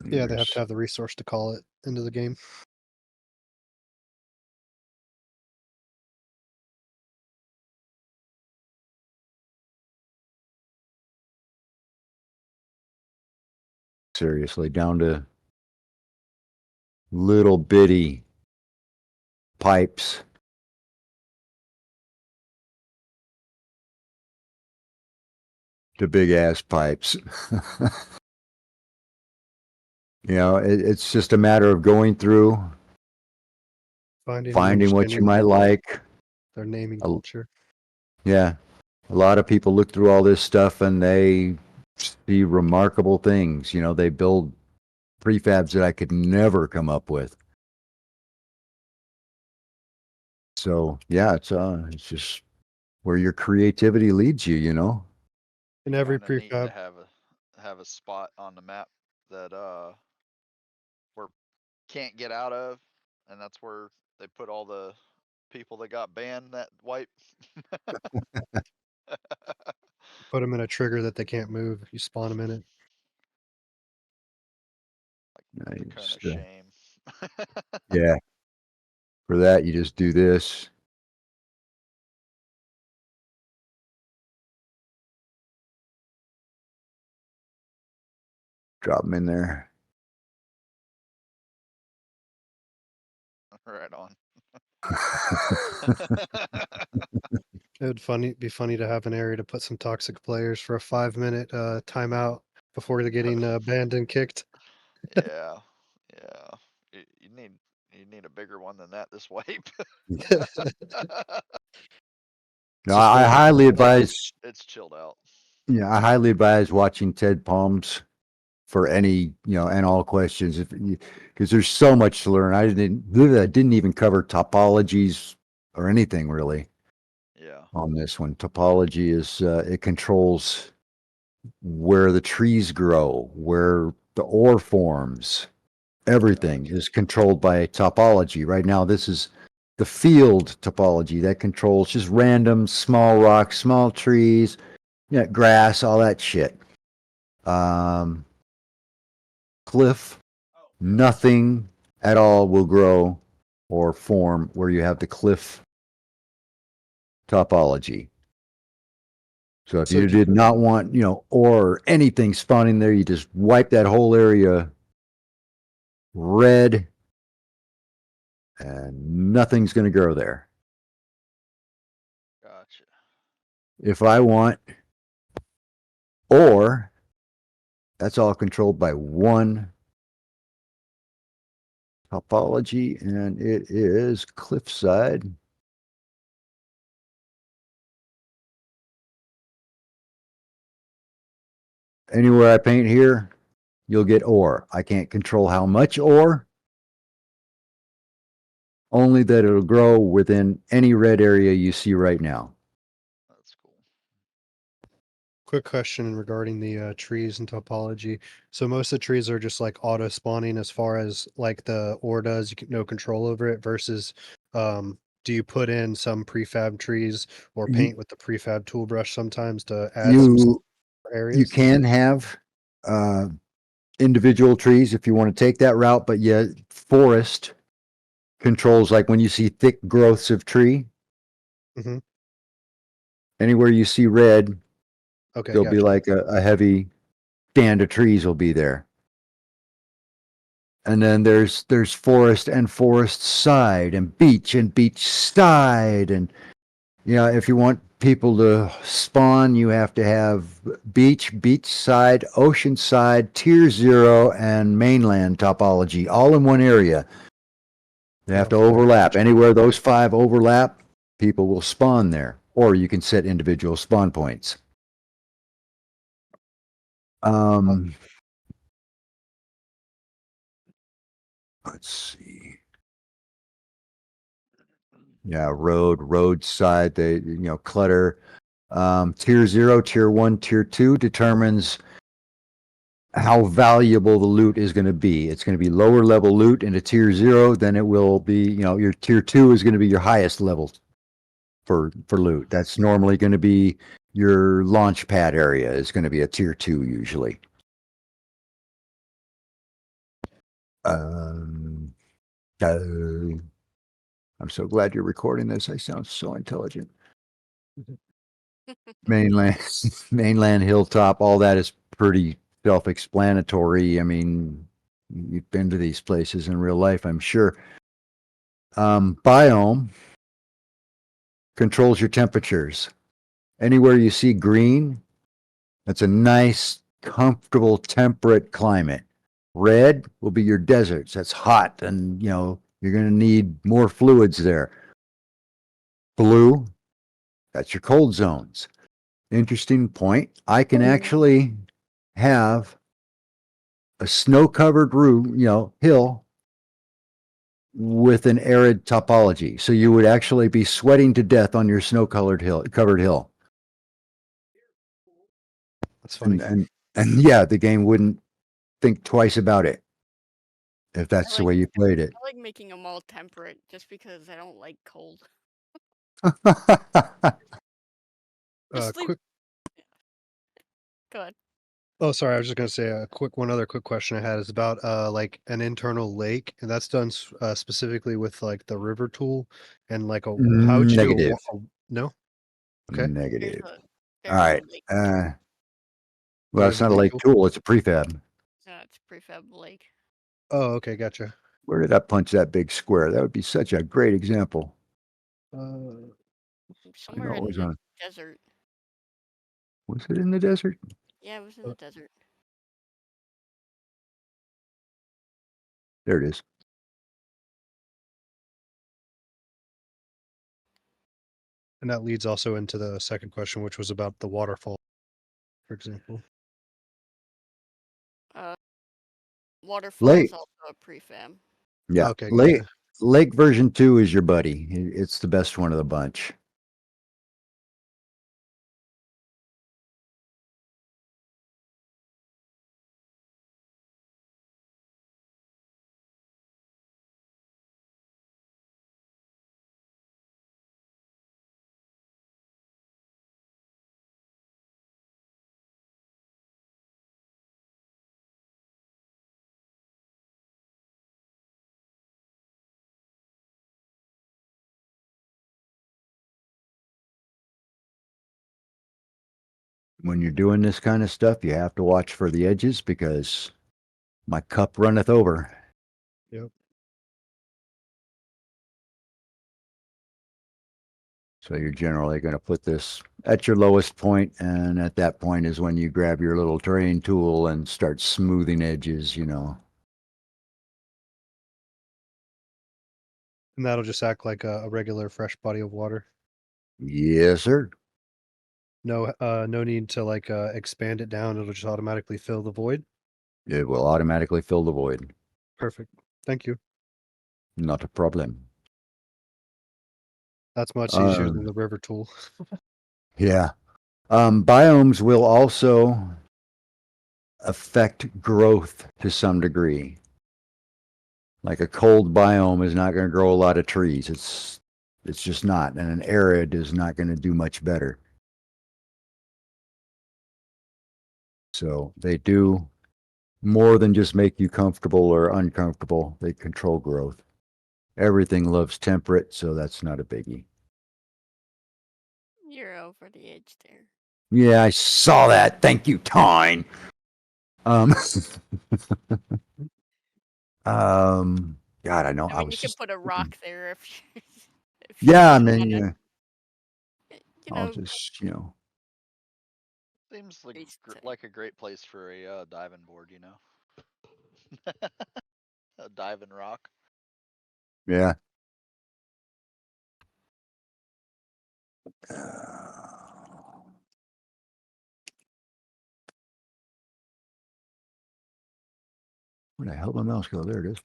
Yeah, they have There's- to have the resource to call it into the game. seriously, down to little bitty pipes. To big ass pipes. It's just a matter of going through, Finding and finding what you understanding might like. their naming A- culture. Yeah. A lot of people look through all this stuff and they see remarkable things. You know, they build prefabs that I could never come up with. So yeah, it's just where your creativity leads you, you know? In every Kinda neat to prefab, have a spot on the map that where can't get out of, and that's where they put all the people that got banned that wipe. put them in a trigger that they can't move. You spawn them in it. I The kind just, of shame. yeah. For that, you just do this. Drop them in there. Right on. It would be funny to have an area to put some toxic players for a 5-minute timeout before they're getting banned and kicked. Yeah, yeah. You need a bigger one than that this wipe. No, just I a- highly advise, It's chilled out. yeah, I highly advise watching Ted Palms for any, and all questions because there's so much to learn. I didn't even cover topologies or anything really Yeah. on this one. Topology is, it controls where the trees grow, where the ore forms. Everything is controlled by topology. Right now, this is the field topology that controls just random small rocks, small trees, grass, all that shit. Cliff, nothing at all will grow or form where you have the cliff topology. So if So you do you- did not want, or anything spawning there, you just wipe that whole area red and nothing's going to grow there. Gotcha. If I want, or that's all controlled by one topology, and it is cliffside. Anywhere I paint here, you'll get ore. I can't control how much ore, only that it'll grow within any red area you see right now. That's cool. quick question regarding the trees and topology. So most of the trees are just like auto spawning as far as like the ore does. You can no control over it versus do you put in some prefab trees or You, paint with the prefab tool brush sometimes to add some you, you areas? can have individual trees if you want to take that route, but yeah, forest controls, like when you see thick growths of tree, Mm-hmm. anywhere you see red, Okay, there'll be gotcha. like a heavy stand of trees will be there. And then there's forest and forest side and beach side. And if you want people to spawn, you have to have beach side, ocean side, tier 0, and mainland topology all in one area. They have to Okay, overlap. gotcha. Anywhere those 5 overlap, people will spawn there. Or you can set individual spawn points. Um, let's see. Yeah, roadside, clutter. Tier 0, tier 1, tier 2 determines how valuable the loot is going to be. It's going to be lower level loot into tier 0, then it will be, your tier 2 is going to be your highest level for loot. That's normally going to be your launch pad area is going to be a tier 2 usually. Um, I'm so glad you're recording this. I sound so intelligent. Mainland, mainland hilltop, all that is pretty self-explanatory. I mean, you've been to these places in real life, I'm sure. Biome controls your temperatures. Anywhere you see green, that's a nice, comfortable, temperate climate. Red will be your deserts. That's hot and, You're going to need more fluids there. Blue, that's your cold zones. Interesting point. I can actually have a snow-covered hill with an arid topology. So you would actually be sweating to death on your covered hill. That's funny. And yeah, the game wouldn't think twice about it if that's the way you played it. I like making them all temperate just because I don't like cold. Just leave. Quick. Go ahead. Oh, sorry. I was just gonna say one other quick question I had is about like an internal lake, and that's done specifically with like the river tool, and like how would you do Negative. no? Okay. Negative. All There's right. no lake. Well, Not it's even not a lake tool? tool. It's a prefab. No, it's prefab lake. Oh, okay, gotcha. Where did I punch that big square? That would be such a great example. Somewhere know it in was the on- desert. Was it in the desert? Yeah, it was in the desert. There it is. And that leads also into the second question, which was about the waterfall, for example. Waterfall Lake. is also a prefab. Yeah. Okay, Lake. gotcha. Lake version 2 is your buddy. It's the best one of the bunch. When you're doing this kind of stuff, you have to watch for the edges because my cup runneth over. Yep. So you're generally going to put this at your lowest point, and at that point is when you grab your little terrain tool and start smoothing edges, And that'll just act like a regular fresh body of water. Yes, sir. No need to like expand it down. It'll just automatically fill the void. It will automatically fill the void. Perfect. Thank you. Not a problem. That's much easier than the river tool. Yeah. Biomes will also affect growth to some degree. Like a cold biome is not going to grow a lot of trees. It's just not. And an arid is not going to do much better. So they do more than just make you comfortable or uncomfortable. They control growth. Everything loves temperate, so that's not a biggie. You're over the edge there. Yeah, I saw that. Thank you, Tyne. God, I know. I mean, you can put a rock there if you. If you Yeah, I really mean, wanna, I'll know, just, Seems like Please tell. like a great place for a diving board, you know. A diving rock. yeah. Where the hell did my mouse go? There it is.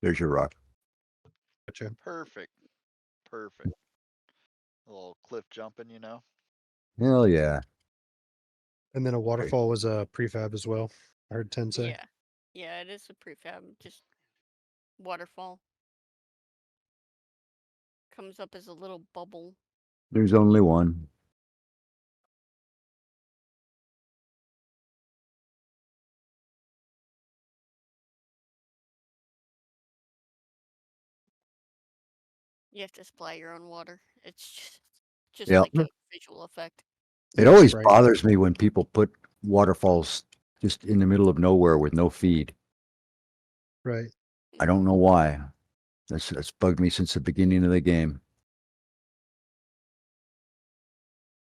There's your rock. Gotcha. Perfect. Perfect. A little cliff jumping, you know. Hell yeah. And then a waterfall was a prefab as well. I heard 10 say. Yeah. Yeah, it is a prefab. Just waterfall. Comes up as a little bubble. There's only one. You have to supply your own water. It's just Yep. like a visual effect. It Yeah, always Sprite. bothers me when people put waterfalls just in the middle of nowhere with no feed. Right. I don't know why. That's bugged me since the beginning of the game.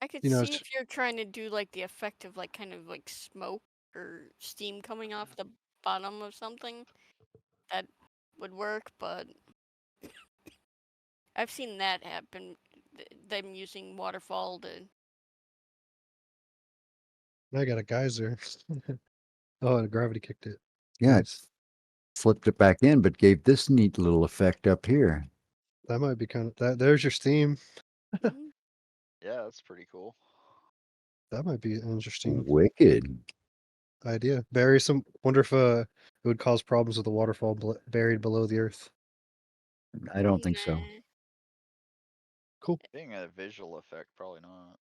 I could You know, see it's- if you're trying to do like the effect of like kind of like smoke or steam coming off the bottom of something, that would work, but I've seen that happen. Them using waterfall to. I got a geyser. Oh, and gravity kicked it. Yeah, Nice. it flipped it back in, but gave this neat little effect up here. That might be kind of that. There's your steam. Mhm. Yeah, that's pretty cool. That might be an interesting Wicked. idea. Bury some. Wonder if it would cause problems with the waterfall buried below the earth. I don't think so. Nah. Cool. Being a visual effect, probably not.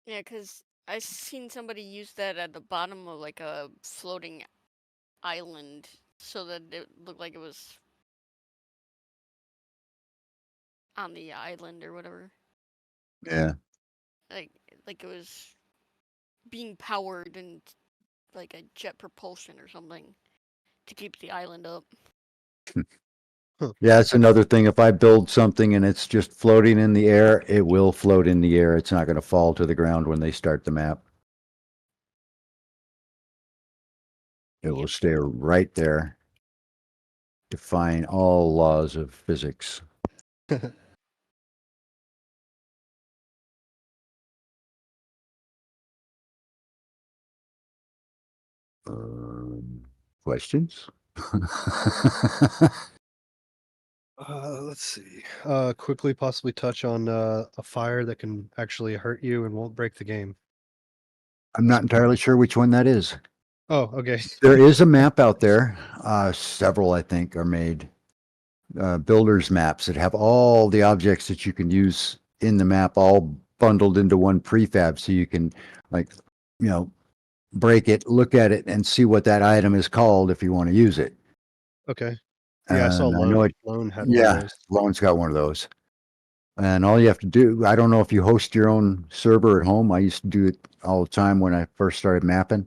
Yeah, because I seen somebody use that at the bottom of like a floating island so that it looked like it was on the island or whatever. Yeah. Like it was being powered and like a jet propulsion or something to keep the island up. Yeah, it's another thing. If I build something and it's just floating in the air, it will float in the air. It's not going to fall to the ground when they start the map. It will Yep. stay right there, defying all laws of physics. Questions? Let's see. Quickly possibly touch on a fire that can actually hurt you and won't break the game. I'm not entirely sure which one that is. Oh, okay. There is a map out there. Several, I think, are made. Builders maps that have all the objects that you can use in the map all bundled into one prefab, so you can, like, you know, break it, look at it, and see what that item is called if you want to use it. Okay. Yeah, I saw And I know it. Lone had one of Yeah, those. Lone's got one of those. And all you have to do, I don't know if you host your own server at home. I used to do it all the time when I first started mapping.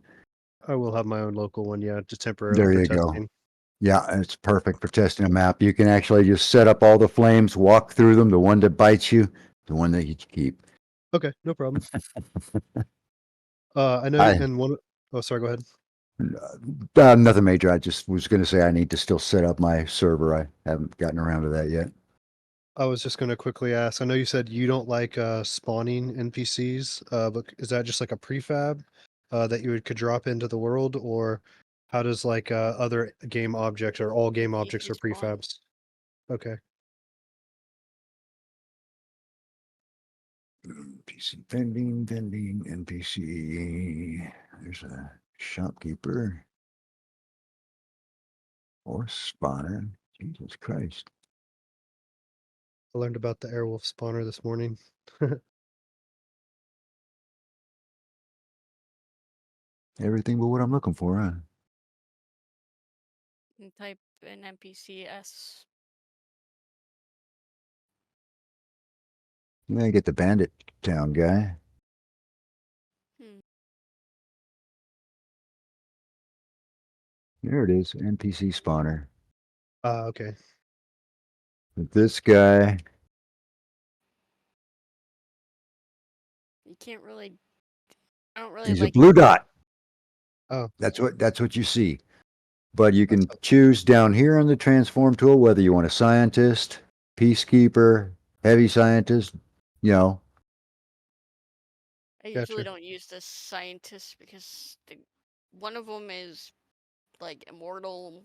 I will have my own local one, yeah, just temporarily There for you go. testing. Yeah, and it's perfect for testing a map. You can actually just set up all the flames, walk through them, the one that bites you, the one that you keep. Okay, no problem. I know, I and one. Oh, sorry. Go ahead. nothing major. I just was going to say I need to still set up my server. I haven't gotten around to that yet. I was just going to quickly ask. I know you said you don't like spawning NPCs, but is that just like a prefab that could drop into the world, or how does like other game objects or all game objects Easy are spawn. prefabs? Okay. NPC vending, NPC. There's a shopkeeper or spawner. Jesus Christ. I learned about the Airwolf spawner this morning. Everything but what I'm looking for, huh? And type in NPCs. Yeah, I get the bandit town guy. Hmm. There it is, NPC spawner. Okay. This guy, You can't really. I don't really he's a like. blue dot. Oh, That's what you see. But you that's can choose down here on the transform tool whether you want a scientist, peacekeeper, heavy scientist, you know. I usually gotcha. don't use the scientists because one of them is like immortal.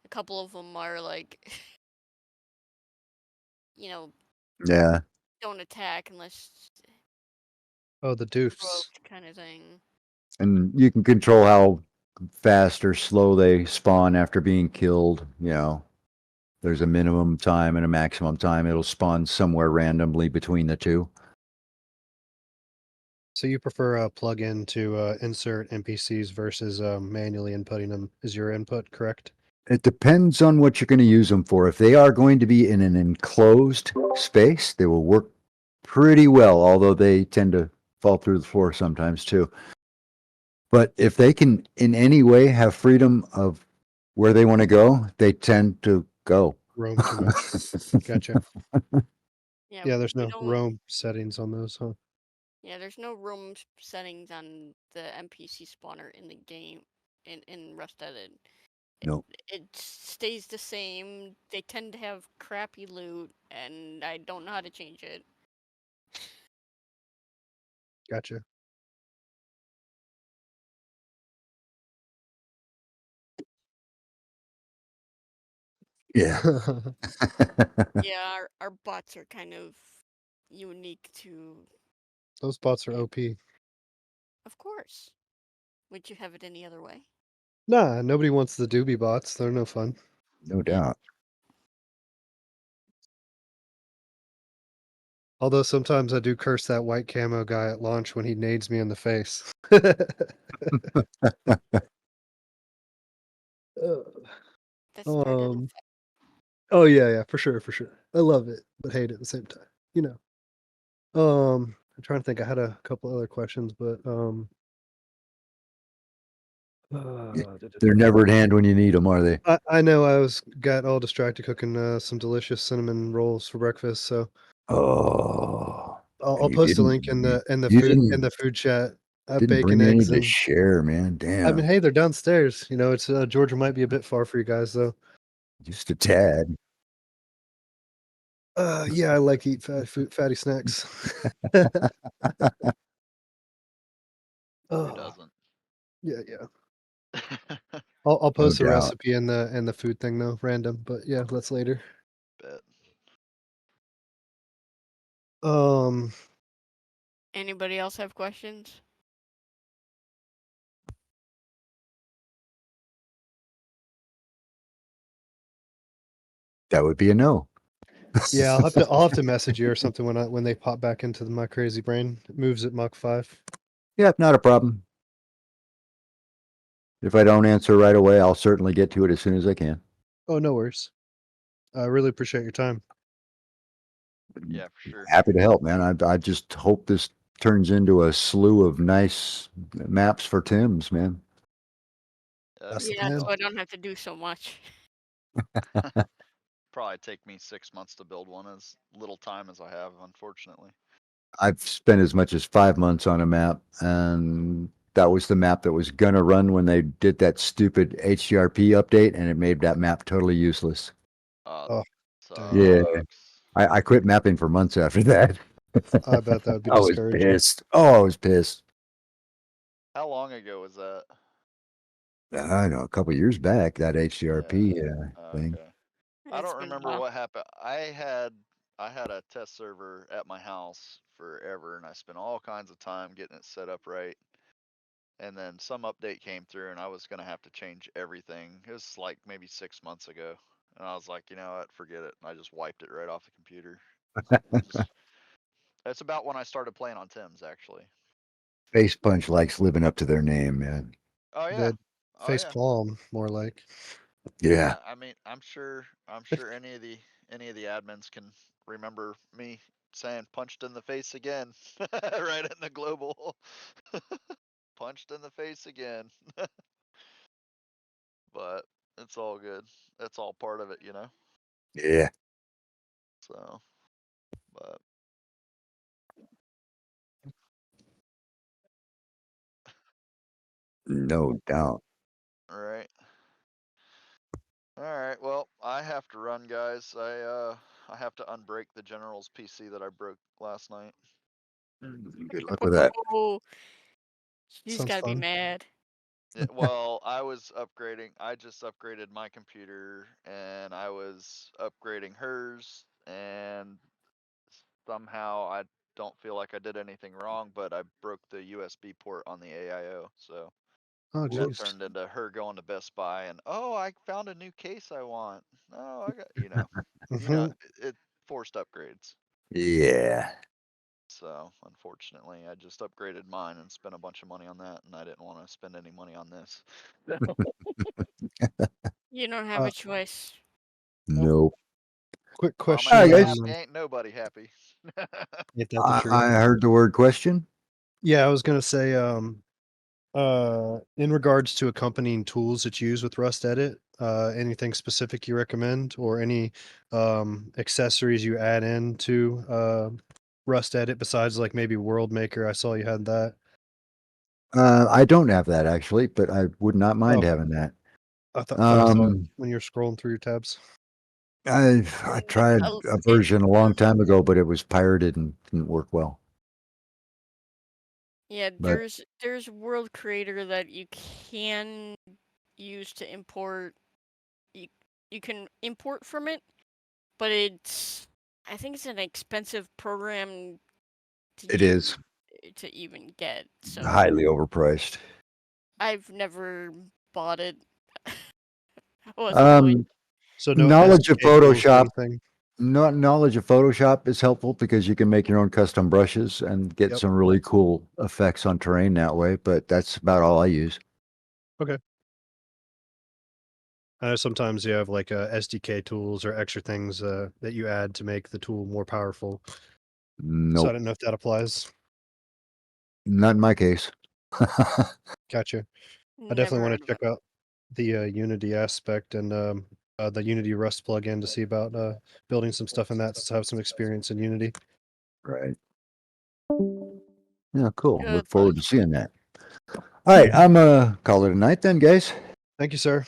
A couple of them are like, you know, Yeah. don't attack unless Oh, the doofs. provoked kind of thing. And you can control how fast or slow they spawn after being killed, you know. There's a minimum time and a maximum time. It'll spawn somewhere randomly between the two. So you prefer a plugin to insert NPCs versus manually inputting them? Is your input correct? It depends on what you're going to use them for. If they are going to be in an enclosed space, they will work pretty well, although they tend to fall through the floor sometimes too. But if they can in any way have freedom of where they want to go, they tend to go. Roam too much. Gotcha. Yeah, Yeah, there's we no don't. roam settings on those, huh? Yeah, there's no room settings on the NPC spawner in the game in Rust Edit. Nope. It stays the same. They tend to have crappy loot, and I don't know how to change it. Gotcha. Yeah. Yeah, our bots are kind of unique to. Those bots are Yeah. OP. Of course. Would you have it any other way? Nah, nobody wants the doobie bots. They're no fun. No doubt. Although sometimes I do curse that white camo guy at launch when he nades me in the face. That's part of the Um, oh yeah, for sure. I love it, but hate it at the same time. You know. I'm trying to think. I had a couple other questions, but They're never at hand when you need them, are they? I know I got all distracted cooking some delicious cinnamon rolls for breakfast, so Oh, I'll and you post a didn't. link in the You food chat. I have didn't bacon, bring any eggs, to and share, man. I mean, Damn, hey, they're downstairs. You know, it's Georgia might be a bit far for you guys though. just a tad. Yeah, I like to eat fatty snacks. Who Oh, doesn't? yeah. I'll No post a doubt. recipe in the food thing though, random. But yeah, that's later. Bet. Um, Anybody else have questions? That would be a no. yeah, I'll have to message you or something when they pop back into my crazy brain. It moves at Mach 5. Yeah, not a problem. If I don't answer right away, I'll certainly get to it as soon as I can. Oh, no worries. I really appreciate your time. Yeah, for sure. Happy to help, man. I just hope this turns into a slew of nice maps for Tim's, man. That's the Yeah, plan. so I don't have to do so much. Probably take me 6 months to build one, as little time as I have, unfortunately. I've spent as much as 5 months on a map, and that was the map that was gonna run when they did that stupid HDRP update, and it made that map totally useless. Oh, dang. Yeah. Sucks. I quit mapping for months after that. I bet that would be I was discouraging. pissed. Oh, I was pissed. How long ago was that? I know, a couple years back, that HDRP thing. Okay. I It's don't been a remember while. what happened. I had a test server at my house forever, and I spent all kinds of time getting it set up right. And then some update came through, and I was gonna have to change everything. It was like maybe 6 months ago, and I was like, you know what, forget it. And I just wiped it right off the computer. That's about when I started playing on Tim's, actually. Face Punch likes living up to their name, man. Oh yeah. The Oh face yeah. palm, more like. Yeah. I mean, I'm sure any of the admins can remember me saying punched in the face again, right in the global. Punched in the face again. But it's all good. That's all part of it, you know. Yeah. So, but No doubt. all right. All right. Well, I have to run, guys. I have to unbreak the general's PC that I broke last night. Good luck with that. Oh, he's Sounds gotta be fun. mad. Yeah, well, I was upgrading. I just upgraded my computer, and I was upgrading hers, and somehow I don't feel like I did anything wrong, but I broke the USB port on the AIO, so Oh, that jeez. turned into her going to Best Buy and, oh, I found a new case I want. Oh, I got, you know, Mhm. it forced upgrades. Yeah. So unfortunately, I just upgraded mine and spent a bunch of money on that, and I didn't want to spend any money on this. You don't have Uh, a choice. Nope. Quick If I'm question Hi, ain't guys. happy, ain't nobody happy. Ain't that the truth? I heard the word question. Yeah, I was gonna say, in regards to accompanying tools that you use with Rust Edit, Anything specific you recommend, or any accessories you add in to Rust Edit besides like maybe World Maker? I saw you had that. I don't have that actually, but I would not mind Oh. having that. Thought I saw it Um, when you were scrolling through your tabs. I And tried I'll- a it- version a long time ago, but it was pirated and didn't work well. Yeah, But there's World Creator that you can use to import. You can import from it, but I think it's an expensive program to it is to even get. So highly overpriced. I've never bought it. I wasn't going. Um, So no knowledge of SDK tools or Photoshop, anything. knowledge of Photoshop is helpful because you can make your own custom brushes and get Yep. some really cool effects on terrain that way. But that's about all I use. Okay. I know sometimes you have like SDK tools or extra things that you add to make the tool more powerful. So I Nope, don't know if that applies. not in my case. Gotcha. I Never definitely want heard to of check it. out the Unity aspect and the Unity Rust plugin to see about building some stuff in that since I have some experience in Unity. Right. Yeah, cool. Good Look forward to luck. seeing that. All right, I'm call it a night then, guys. Thank you, sir,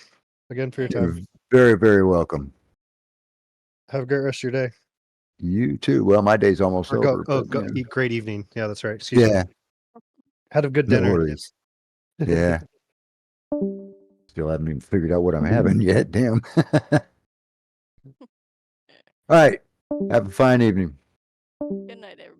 again for your Thank time. You're very, very welcome. Have a great rest of your day. You too. Well, my day's almost Or over. go But, yeah. eat great evening. Yeah, that's right. Excuse me. Yeah, Had a good no dinner. worries. Yeah. Still haven't even figured out what I'm having yet. Damn. All right. Have a fine evening. Good night, everyone.